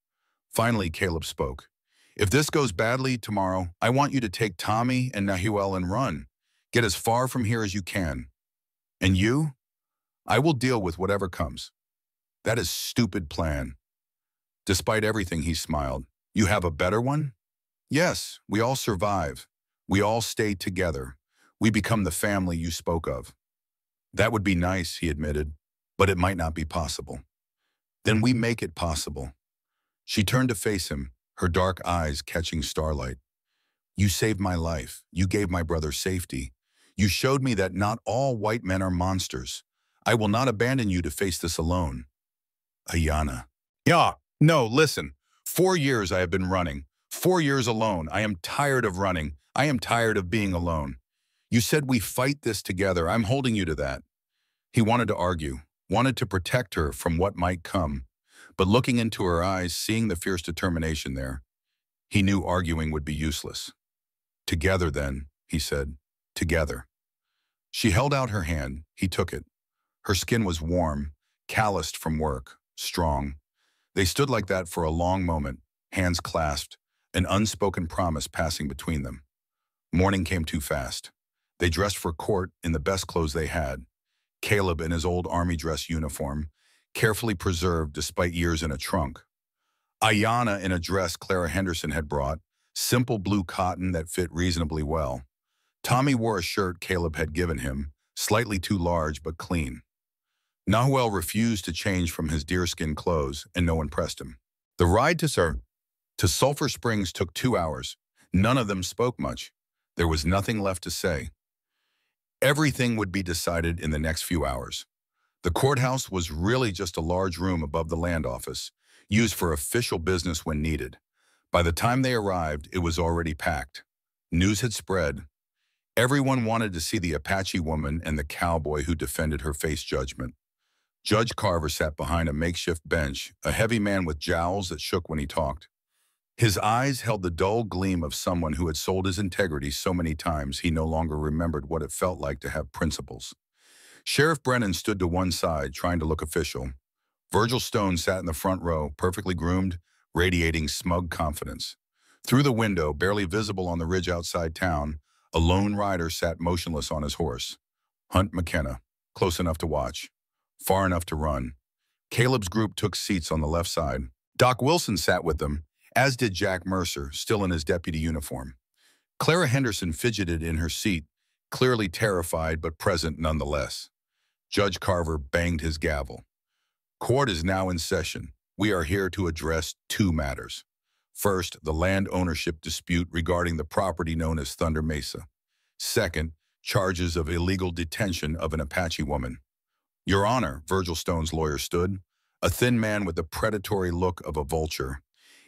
Finally, Caleb spoke. "If this goes badly tomorrow, I want you to take Tommy and Nahuel and run. Get as far from here as you can. And you? I will deal with whatever comes." "That is a stupid plan." Despite everything, he smiled. "You have a better one?" "Yes, we all survive. We all stay together. We become the family you spoke of." "That would be nice," he admitted, "but it might not be possible." "Then we make it possible." She turned to face him, her dark eyes catching starlight. "You saved my life. You gave my brother safety. You showed me that not all white men are monsters. I will not abandon you to face this alone." Ayanna. "Yeah, no, listen. 4 years I have been running. 4 years alone. I am tired of running. I am tired of being alone. You said we fight this together. I'm holding you to that." He wanted to argue, wanted to protect her from what might come. But looking into her eyes, seeing the fierce determination there, he knew arguing would be useless. "Together then," he said. "Together." She held out her hand. He took it. Her skin was warm, calloused from work, strong. They stood like that for a long moment, hands clasped, an unspoken promise passing between them. Morning came too fast. They dressed for court in the best clothes they had. Caleb in his old army dress uniform, carefully preserved despite years in a trunk. Ayanna in a dress Clara Henderson had brought, simple blue cotton that fit reasonably well. Tommy wore a shirt Caleb had given him, slightly too large but clean. Nahuel refused to change from his deerskin clothes, and no one pressed him. The ride to Sulphur Springs took 2 hours. None of them spoke much. There was nothing left to say. Everything would be decided in the next few hours. The courthouse was really just a large room above the land office, used for official business when needed. By the time they arrived, it was already packed. News had spread. Everyone wanted to see the Apache woman and the cowboy who defended her face judgment. Judge Carver sat behind a makeshift bench, a heavy man with jowls that shook when he talked. His eyes held the dull gleam of someone who had sold his integrity so many times he no longer remembered what it felt like to have principles. Sheriff Brennan stood to one side, trying to look official. Virgil Stone sat in the front row, perfectly groomed, radiating smug confidence. Through the window, barely visible on the ridge outside town, a lone rider sat motionless on his horse. Hunt McKenna, close enough to watch, far enough to run. Caleb's group took seats on the left side. Doc Wilson sat with them, as did Jack Mercer, still in his deputy uniform. Clara Henderson fidgeted in her seat, clearly terrified but present nonetheless. Judge Carver banged his gavel. "Court is now in session. We are here to address 2 matters. First, the land ownership dispute regarding the property known as Thunder Mesa. Second, charges of illegal detention of an Apache woman." "Your Honor," Virgil Stone's lawyer stood, a thin man with the predatory look of a vulture.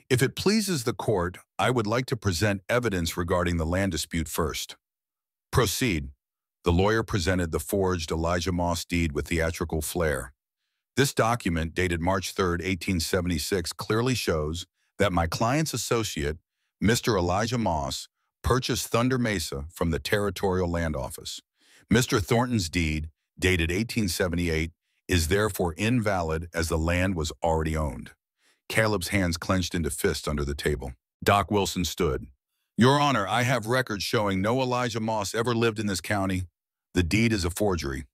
"If it pleases the court, I would like to present evidence regarding the land dispute first." "Proceed." The lawyer presented the forged Elijah Moss deed with theatrical flair. "This document, dated March 3, 1876, clearly shows that my client's associate, Mr. Elijah Moss, purchased Thunder Mesa from the Territorial Land Office. Mr. Thornton's deed, dated 1878, is therefore invalid as the land was already owned." Caleb's hands clenched into fists under the table. Doc Wilson stood. "Your Honor, I have records showing no Elijah Moss ever lived in this county. The deed is a forgery."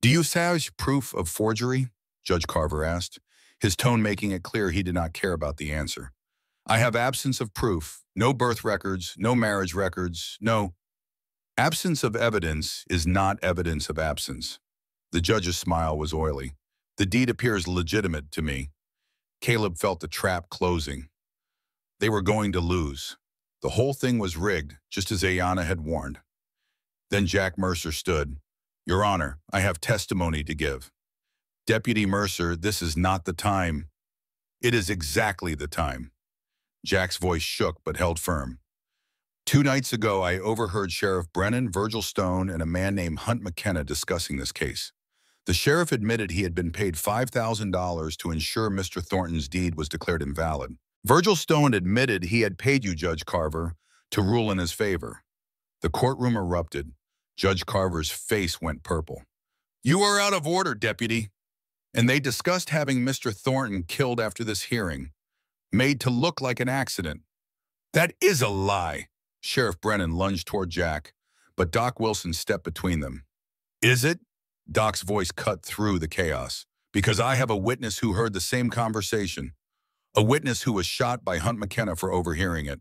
"Do you have proof of forgery?" Judge Carver asked, his tone making it clear he did not care about the answer. "I have absence of proof, no birth records, no marriage records, no—" "Absence of evidence is not evidence of absence." The judge's smile was oily. "The deed appears legitimate to me." Caleb felt the trap closing. They were going to lose. The whole thing was rigged, just as Ayanna had warned. Then Jack Mercer stood. "Your Honor, I have testimony to give." "Deputy Mercer, this is not the time." "It is exactly the time." Jack's voice shook but held firm. "2 nights ago, I overheard Sheriff Brennan, Virgil Stone, and a man named Hunt McKenna discussing this case. The sheriff admitted he had been paid $5,000 to ensure Mr. Thornton's deed was declared invalid. Virgil Stone admitted he had paid you, Judge Carver, to rule in his favor." The courtroom erupted. Judge Carver's face went purple. "You are out of order, Deputy." "And they discussed having Mr. Thornton killed after this hearing, made to look like an accident." "That is a lie." Sheriff Brennan lunged toward Jack, but Doc Wilson stepped between them. "Is it?" Doc's voice cut through the chaos. "Because I have a witness who heard the same conversation. A witness who was shot by Hunt McKenna for overhearing it."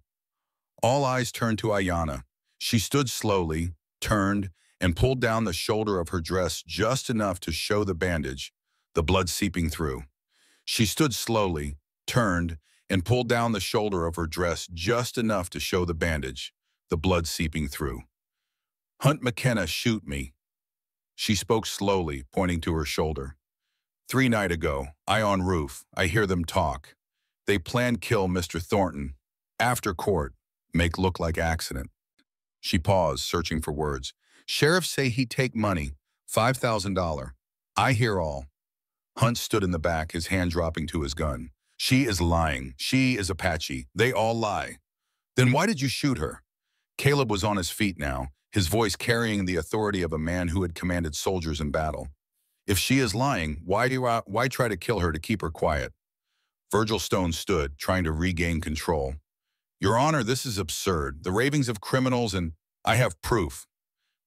All eyes turned to Ayanna. She stood slowly, turned, and pulled down the shoulder of her dress just enough to show the bandage, the blood seeping through. She stood slowly, turned, and pulled down the shoulder of her dress just enough to show the bandage, the blood seeping through. "Hunt McKenna shoot me." She spoke slowly, pointing to her shoulder. "3 night ago, I on roof, I hear them talk. They plan kill Mr. Thornton. After court, make look like accident." She paused, searching for words. "Sheriffs say he take money, $5,000. I hear all." Hunt stood in the back, his hand dropping to his gun. "She is lying. She is Apache. They all lie." "Then why did you shoot her?" Caleb was on his feet now, his voice carrying the authority of a man who had commanded soldiers in battle. "If she is lying, why try to kill her to keep her quiet?" Virgil Stone stood, trying to regain control. "Your Honor, this is absurd. The ravings of criminals, and I have proof."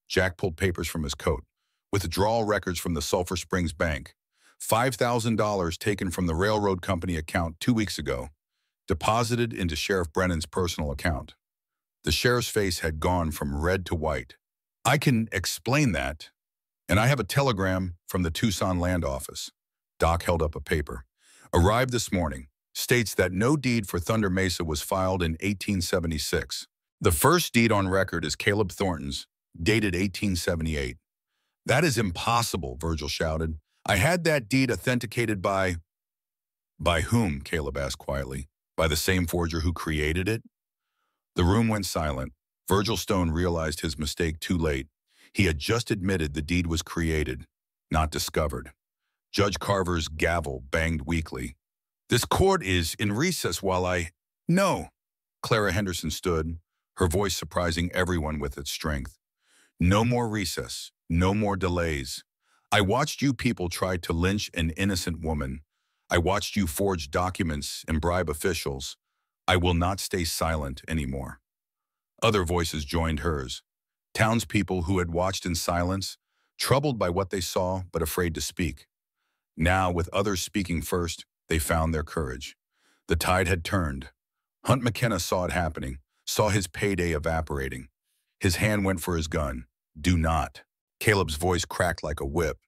Jack pulled papers from his coat. Withdrawal records from the Sulphur Springs Bank. $5,000 taken from the railroad company account 2 weeks ago, deposited into Sheriff Brennan's personal account. The sheriff's face had gone from red to white. "I can explain that. And I have a telegram from the Tucson land office." Doc held up a paper. "Arrived this morning. States that no deed for Thunder Mesa was filed in 1876. The first deed on record is Caleb Thornton's, dated 1878. "That is impossible," Virgil shouted. "I had that deed authenticated by—" "By whom?" Caleb asked quietly. "By the same forger who created it?" The room went silent. Virgil Stone realized his mistake too late. He had just admitted the deed was created, not discovered. Judge Carver's gavel banged weakly. "This court is in recess while I—" "No." Clara Henderson stood, her voice surprising everyone with its strength. "No more recess. No more delays. I watched you people try to lynch an innocent woman. I watched you forge documents and bribe officials. I will not stay silent anymore." Other voices joined hers. Townspeople who had watched in silence, troubled by what they saw but afraid to speak. Now, with others speaking first, they found their courage. The tide had turned. Hunt McKenna saw it happening, saw his payday evaporating. His hand went for his gun. "Do not." Caleb's voice cracked like a whip.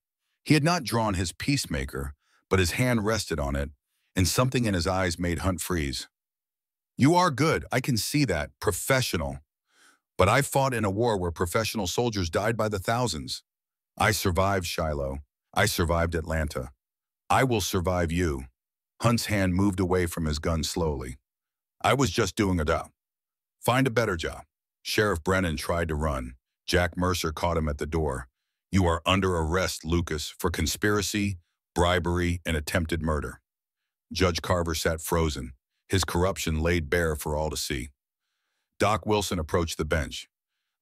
He had not drawn his peacemaker, but his hand rested on it, and something in his eyes made Hunt freeze. "You are good, I can see that, professional. But I fought in a war where professional soldiers died by the thousands. I survived Shiloh. I survived Atlanta. I will survive you." Hunt's hand moved away from his gun slowly. "I was just doing a job. Find a better job." Sheriff Brennan tried to run. Jack Mercer caught him at the door. "You are under arrest, Lucas, for conspiracy, bribery, and attempted murder." Judge Carver sat frozen, his corruption laid bare for all to see. Doc Wilson approached the bench.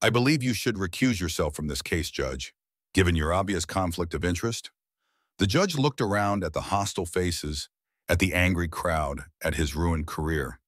"I believe you should recuse yourself from this case, Judge, given your obvious conflict of interest." The judge looked around at the hostile faces, at the angry crowd, at his ruined career.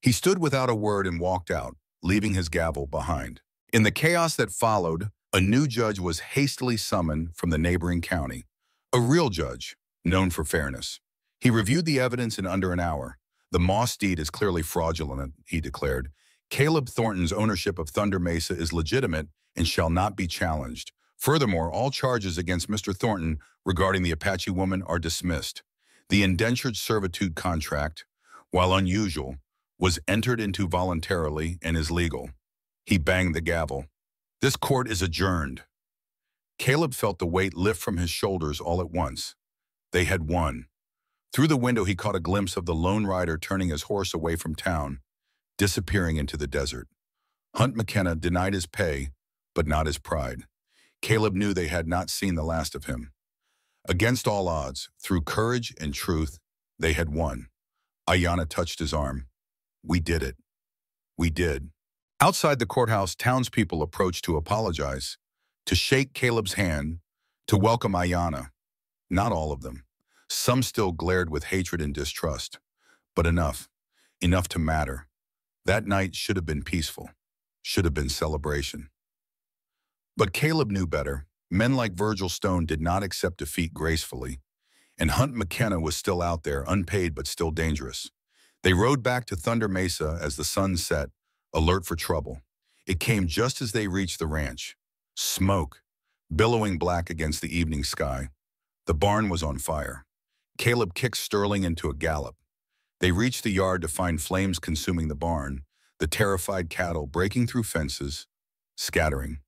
He stood without a word and walked out, leaving his gavel behind. In the chaos that followed, a new judge was hastily summoned from the neighboring county. A real judge, known for fairness. He reviewed the evidence in under an hour. "The Moss deed is clearly fraudulent," he declared. "Caleb Thornton's ownership of Thunder Mesa is legitimate and shall not be challenged. Furthermore, all charges against Mr. Thornton regarding the Apache woman are dismissed. The indentured servitude contract, while unusual, was entered into voluntarily and is legal. He banged the gavel. This court is adjourned. Caleb felt the weight lift from his shoulders all at once. They had won. Through the window, he caught a glimpse of the lone rider turning his horse away from town, disappearing into the desert. Hunt McKenna denied his pay, but not his pride. Caleb knew they had not seen the last of him. Against all odds, through courage and truth, they had won. Ayanna touched his arm. We did it. We did. Outside the courthouse, townspeople approached to apologize, to shake Caleb's hand, to welcome Ayanna. Not all of them. Some still glared with hatred and distrust. But enough. Enough to matter. That night should have been peaceful. Should have been celebration. But Caleb knew better. Men like Virgil Stone did not accept defeat gracefully. And Hunt McKenna was still out there, unpaid but still dangerous. They rode back to Thunder Mesa as the sun set, alert for trouble. It came just as they reached the ranch. Smoke, billowing black against the evening sky. The barn was on fire. Caleb kicked Sterling into a gallop. They reached the yard to find flames consuming the barn, the terrified cattle breaking through fences, scattering.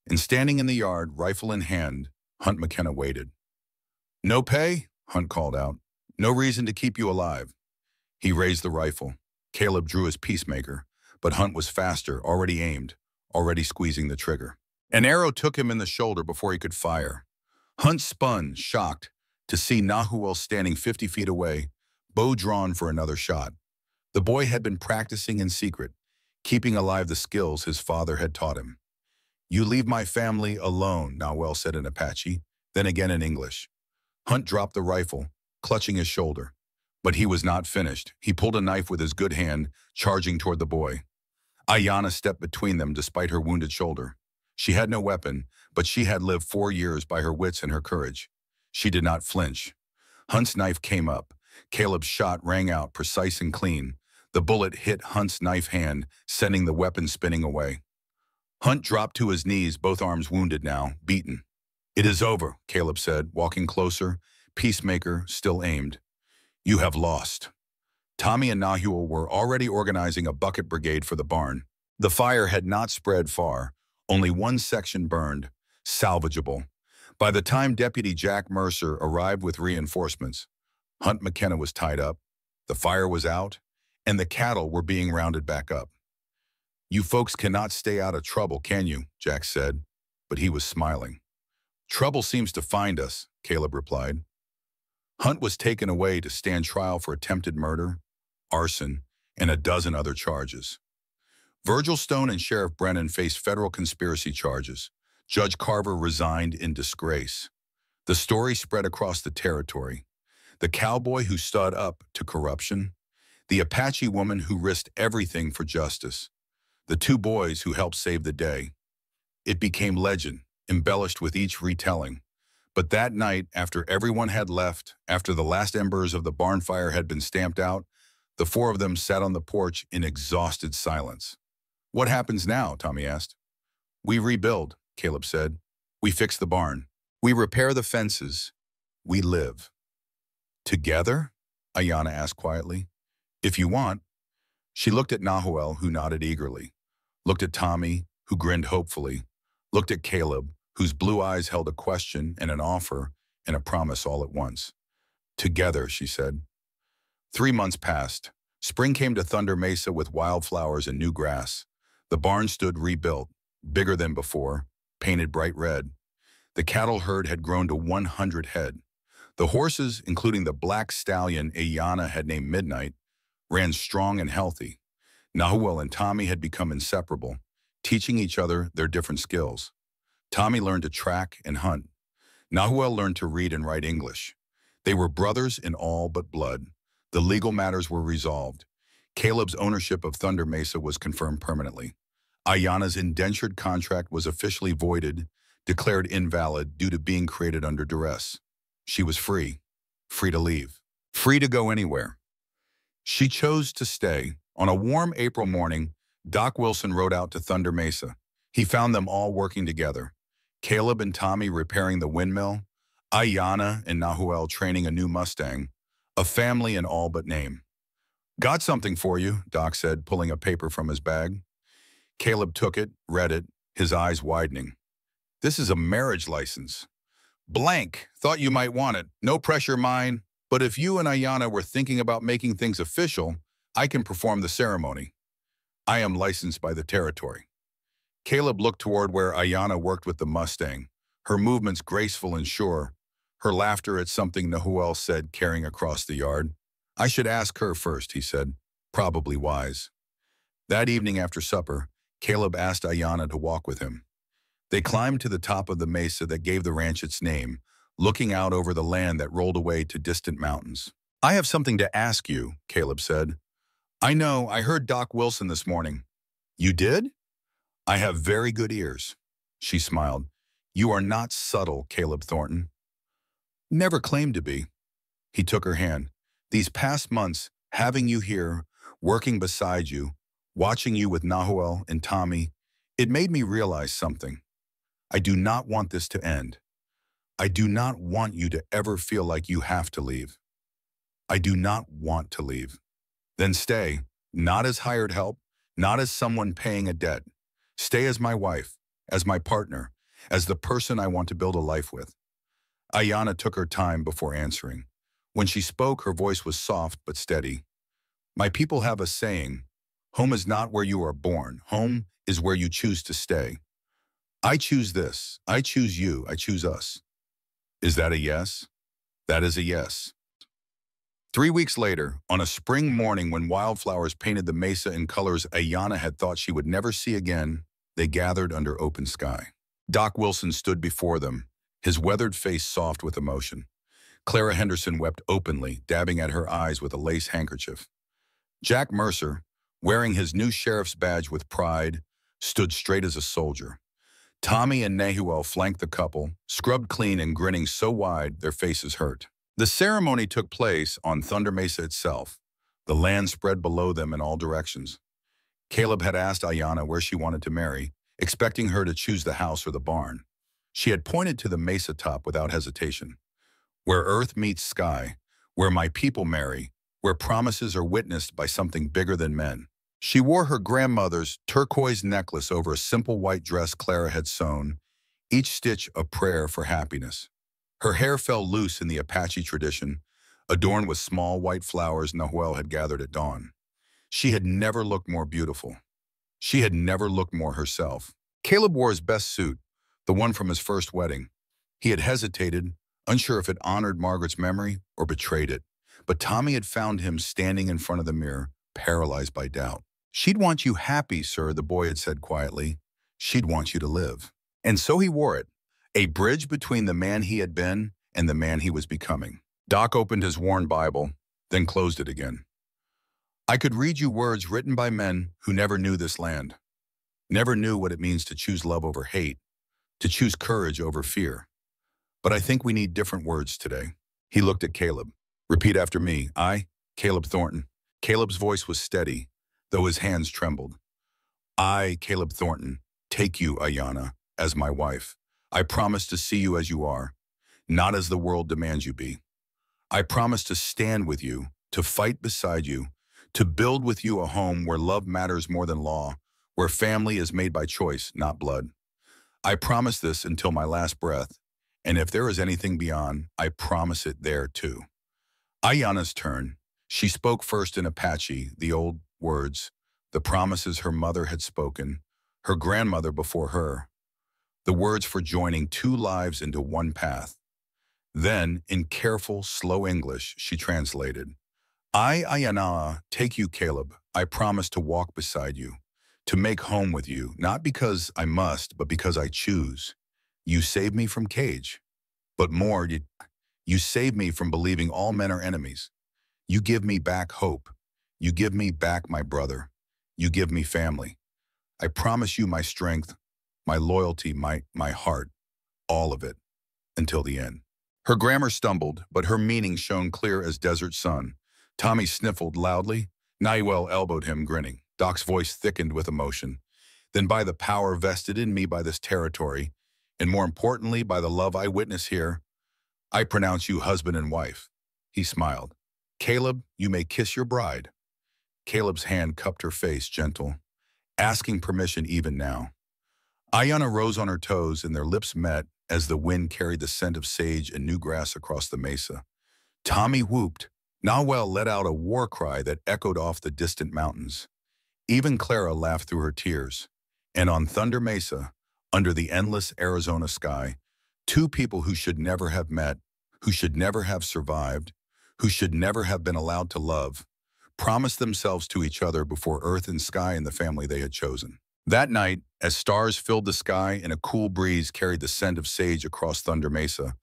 And standing in the yard, rifle in hand, Hunt McKenna waited. No pay? Hunt called out. No reason to keep you alive. He raised the rifle. Caleb drew his peacemaker, but Hunt was faster, already aimed, already squeezing the trigger. An arrow took him in the shoulder before he could fire. Hunt spun, shocked, to see Nahuel standing 50 feet away, bow drawn for another shot. The boy had been practicing in secret, keeping alive the skills his father had taught him. You leave my family alone, Nahuel said in Apache, then again in English. Hunt dropped the rifle, clutching his shoulder. But he was not finished. He pulled a knife with his good hand, charging toward the boy. Ayanna stepped between them despite her wounded shoulder. She had no weapon, but she had lived 4 years by her wits and her courage. She did not flinch. Hunt's knife came up. Caleb's shot rang out, precise and clean. The bullet hit Hunt's knife hand, sending the weapon spinning away. Hunt dropped to his knees, both arms wounded now, beaten. It is over, Caleb said, walking closer, peacemaker still aimed. You have lost. Tommy and Nahuel were already organizing a bucket brigade for the barn. The fire had not spread far, only one section burned, salvageable. By the time Deputy Jack Mercer arrived with reinforcements, Hunt McKenna was tied up, the fire was out, and the cattle were being rounded back up. You folks cannot stay out of trouble, can you? Jack said, but he was smiling. Trouble seems to find us, Caleb replied. Hunt was taken away to stand trial for attempted murder, arson, and a dozen other charges. Virgil Stone and Sheriff Brennan faced federal conspiracy charges. Judge Carver resigned in disgrace. The story spread across the territory. The cowboy who stood up to corruption, the Apache woman who risked everything for justice, the 2 boys who helped save the day. It became legend, embellished with each retelling. But that night, after everyone had left, after the last embers of the barn fire had been stamped out, the 4 of them sat on the porch in exhausted silence. What happens now? Tommy asked. We rebuild, Caleb said. We fix the barn. We repair the fences. We live. Together? Ayanna asked quietly. If you want. She looked at Nahuel, who nodded eagerly. Looked at Tommy, who grinned hopefully. Looked at Caleb, whose blue eyes held a question and an offer and a promise all at once. Together, she said. 3 months passed. Spring came to Thunder Mesa with wildflowers and new grass. The barn stood rebuilt, bigger than before, painted bright red. The cattle herd had grown to 100 head. The horses, including the black stallion Ayanna had named Midnight, ran strong and healthy. Nahuel and Tommy had become inseparable, teaching each other their different skills. Tommy learned to track and hunt. Nahuel learned to read and write English. They were brothers in all but blood. The legal matters were resolved. Caleb's ownership of Thunder Mesa was confirmed permanently. Ayanna's indentured contract was officially voided, declared invalid due to being created under duress. She was free to leave, free to go anywhere. She chose to stay. On a warm April morning, Doc Wilson rode out to Thunder Mesa. He found them all working together. Caleb and Tommy repairing the windmill, Ayanna and Nahuel training a new Mustang, a family in all but name. Got something for you, Doc said, pulling a paper from his bag. Caleb took it, read it, his eyes widening. This is a marriage license. Blank. Thought you might want it. No pressure, mine. But if you and Ayana were thinking about making things official, I can perform the ceremony. I am licensed by the territory. Caleb looked toward where Ayana worked with the Mustang, her movements graceful and sure, her laughter at something Nahuel said carrying across the yard. I should ask her first, he said, probably wise. That evening after supper, Caleb asked Ayana to walk with him. They climbed to the top of the mesa that gave the ranch its name, looking out over the land that rolled away to distant mountains. I have something to ask you, Caleb said. I know, I heard Doc Wilson this morning. You did? I have very good ears. She smiled. You are not subtle, Caleb Thornton. Never claimed to be. He took her hand. These past months, having you here, working beside you, watching you with Nahuel and Tommy, it made me realize something. I do not want this to end. I do not want you to ever feel like you have to leave. I do not want to leave. Then stay, not as hired help, not as someone paying a debt. Stay as my wife, as my partner, as the person I want to build a life with. Ayana took her time before answering. When she spoke, her voice was soft but steady. My people have a saying, home is not where you are born. Home is where you choose to stay. I choose this. I choose you. I choose us. Is that a yes? That is a yes. 3 weeks later, on a spring morning when wildflowers painted the mesa in colors Ayana had thought she would never see again, they gathered under open sky. Doc Wilson stood before them, his weathered face soft with emotion. Clara Henderson wept openly, dabbing at her eyes with a lace handkerchief. Jack Mercer, wearing his new sheriff's badge with pride, stood straight as a soldier. Tommy and Nahuel flanked the couple, scrubbed clean and grinning so wide their faces hurt. The ceremony took place on Thunder Mesa itself. The land spread below them in all directions. Caleb had asked Ayana where she wanted to marry, expecting her to choose the house or the barn. She had pointed to the mesa top without hesitation. Where earth meets sky, where my people marry, where promises are witnessed by something bigger than men. She wore her grandmother's turquoise necklace over a simple white dress Clara had sewn, each stitch a prayer for happiness. Her hair fell loose in the Apache tradition, adorned with small white flowers Nahuel had gathered at dawn. She had never looked more beautiful. She had never looked more herself. Caleb wore his best suit, the one from his first wedding. He had hesitated, unsure if it honored Margaret's memory or betrayed it. But Tommy had found him standing in front of the mirror, paralyzed by doubt. She'd want you happy, sir, the boy had said quietly. She'd want you to live. And so he wore it, a bridge between the man he had been and the man he was becoming. Doc opened his worn Bible, then closed it again. I could read you words written by men who never knew this land, never knew what it means to choose love over hate, to choose courage over fear. But I think we need different words today. He looked at Caleb. Repeat after me. I, Caleb Thornton. Caleb's voice was steady, though his hands trembled. I, Caleb Thornton, take you, Ayana, as my wife. I promise to see you as you are, not as the world demands you be. I promise to stand with you, to fight beside you, to build with you a home where love matters more than law, where family is made by choice, not blood. I promise this until my last breath, and if there is anything beyond, I promise it there too. Ayana's turn. She spoke first in Apache, the old words, the promises her mother had spoken, her grandmother before her, the words for joining two lives into one path. Then, in careful, slow English, she translated, I, Ayana, take you, Caleb. I promise to walk beside you, to make home with you, not because I must, but because I choose. You save me from cage, but more, you save me from believing all men are enemies. You give me back hope. You give me back my brother. You give me family. I promise you my strength, my loyalty, my heart, all of it, until the end. Her grammar stumbled, but her meaning shone clear as desert sun. Tommy sniffled loudly. Nahuel elbowed him, grinning. Doc's voice thickened with emotion. Then by the power vested in me by this territory, and more importantly, by the love I witness here, I pronounce you husband and wife. He smiled. Caleb, you may kiss your bride. Caleb's hand cupped her face, gentle, asking permission even now. Ayanna rose on her toes and their lips met as the wind carried the scent of sage and new grass across the mesa. Tommy whooped. Nahuel let out a war cry that echoed off the distant mountains. Even Clara laughed through her tears. And on Thunder Mesa, under the endless Arizona sky, two people who should never have met, who should never have survived, who should never have been allowed to love, promised themselves to each other before earth and sky and the family they had chosen. That night, as stars filled the sky and a cool breeze carried the scent of sage across Thunder Mesa,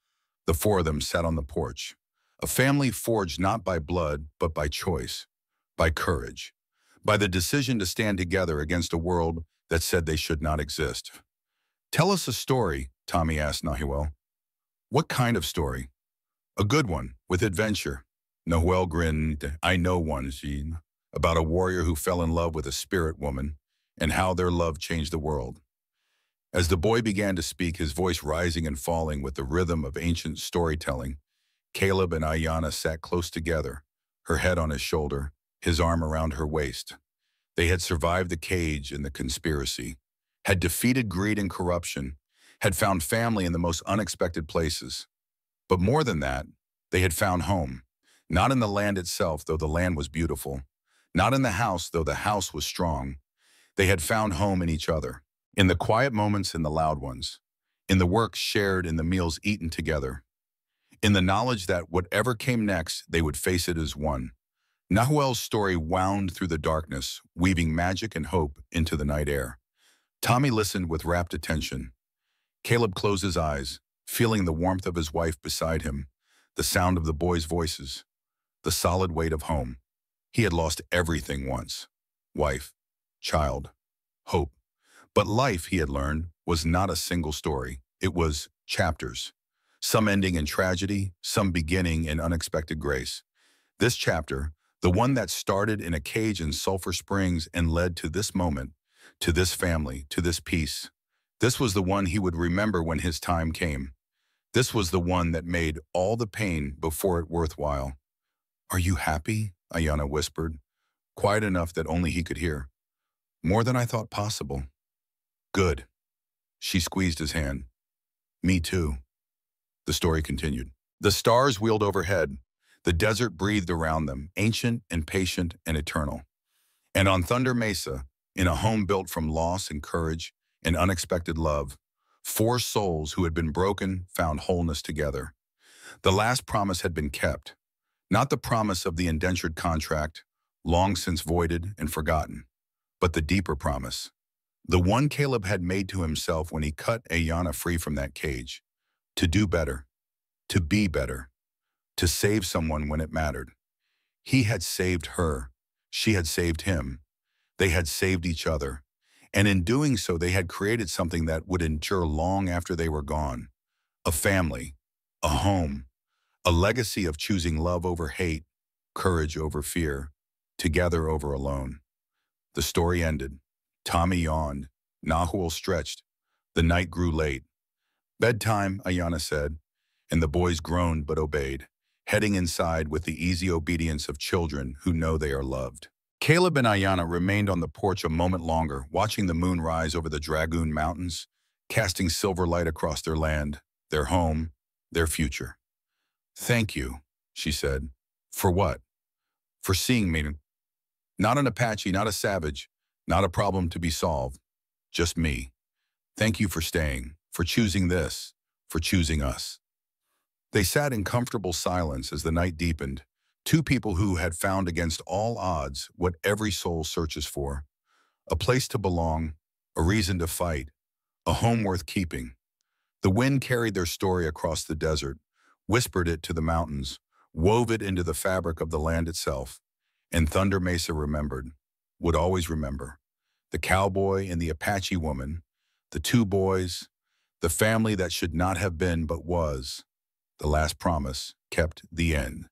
the four of them sat on the porch. A family forged not by blood, but by choice, by courage, by the decision to stand together against a world that said they should not exist. "Tell us a story," Tommy asked Nahuel. "What kind of story?" "A good one, with adventure." Nahuel grinned. "I know one, Jean, about a warrior who fell in love with a spirit woman and how their love changed the world." As the boy began to speak, his voice rising and falling with the rhythm of ancient storytelling, Caleb and Ayanna sat close together, her head on his shoulder, his arm around her waist. They had survived the cage and the conspiracy, had defeated greed and corruption, had found family in the most unexpected places. But more than that, they had found home, not in the land itself, though the land was beautiful, not in the house, though the house was strong. They had found home in each other, in the quiet moments and the loud ones, in the work shared and the meals eaten together, in the knowledge that whatever came next, they would face it as one. Nahuel's story wound through the darkness, weaving magic and hope into the night air. Tommy listened with rapt attention. Caleb closed his eyes, feeling the warmth of his wife beside him, the sound of the boys' voices, the solid weight of home. He had lost everything once: wife, child, hope. But life, he had learned, was not a single story. It was chapters, some ending in tragedy, some beginning in unexpected grace. This chapter, the one that started in a cage in Sulphur Springs and led to this moment, to this family, to this peace, this was the one he would remember when his time came. This was the one that made all the pain before it worthwhile. "Are you happy?" Ayanna whispered, quiet enough that only he could hear. "More than I thought possible." "Good." She squeezed his hand. "Me too." The story continued. The stars wheeled overhead. The desert breathed around them, ancient and patient and eternal. And on Thunder Mesa, in a home built from loss and courage and unexpected love, four souls who had been broken found wholeness together. The last promise had been kept, not the promise of the indentured contract, long since voided and forgotten, but the deeper promise, the one Caleb had made to himself when he cut Ayanna free from that cage: to do better, to be better, to save someone when it mattered. He had saved her. She had saved him. They had saved each other. And in doing so, they had created something that would endure long after they were gone. A family, a home, a legacy of choosing love over hate, courage over fear, together over alone. The story ended. Tommy yawned. Nahuel stretched. The night grew late. "Bedtime," Ayanna said, and the boys groaned but obeyed, heading inside with the easy obedience of children who know they are loved. Caleb and Ayanna remained on the porch a moment longer, watching the moon rise over the Dragoon Mountains, casting silver light across their land, their home, their future. "Thank you," she said. "For what?" "For seeing me. Not an Apache, not a savage, not a problem to be solved. Just me. Thank you for staying, for choosing this, for choosing us." They sat in comfortable silence as the night deepened, two people who had found against all odds what every soul searches for: a place to belong, a reason to fight, a home worth keeping. The wind carried their story across the desert, whispered it to the mountains, wove it into the fabric of the land itself. And Thunder Mesa remembered, would always remember, the cowboy and the Apache woman, the two boys, the family that should not have been but was. The last promise kept the end.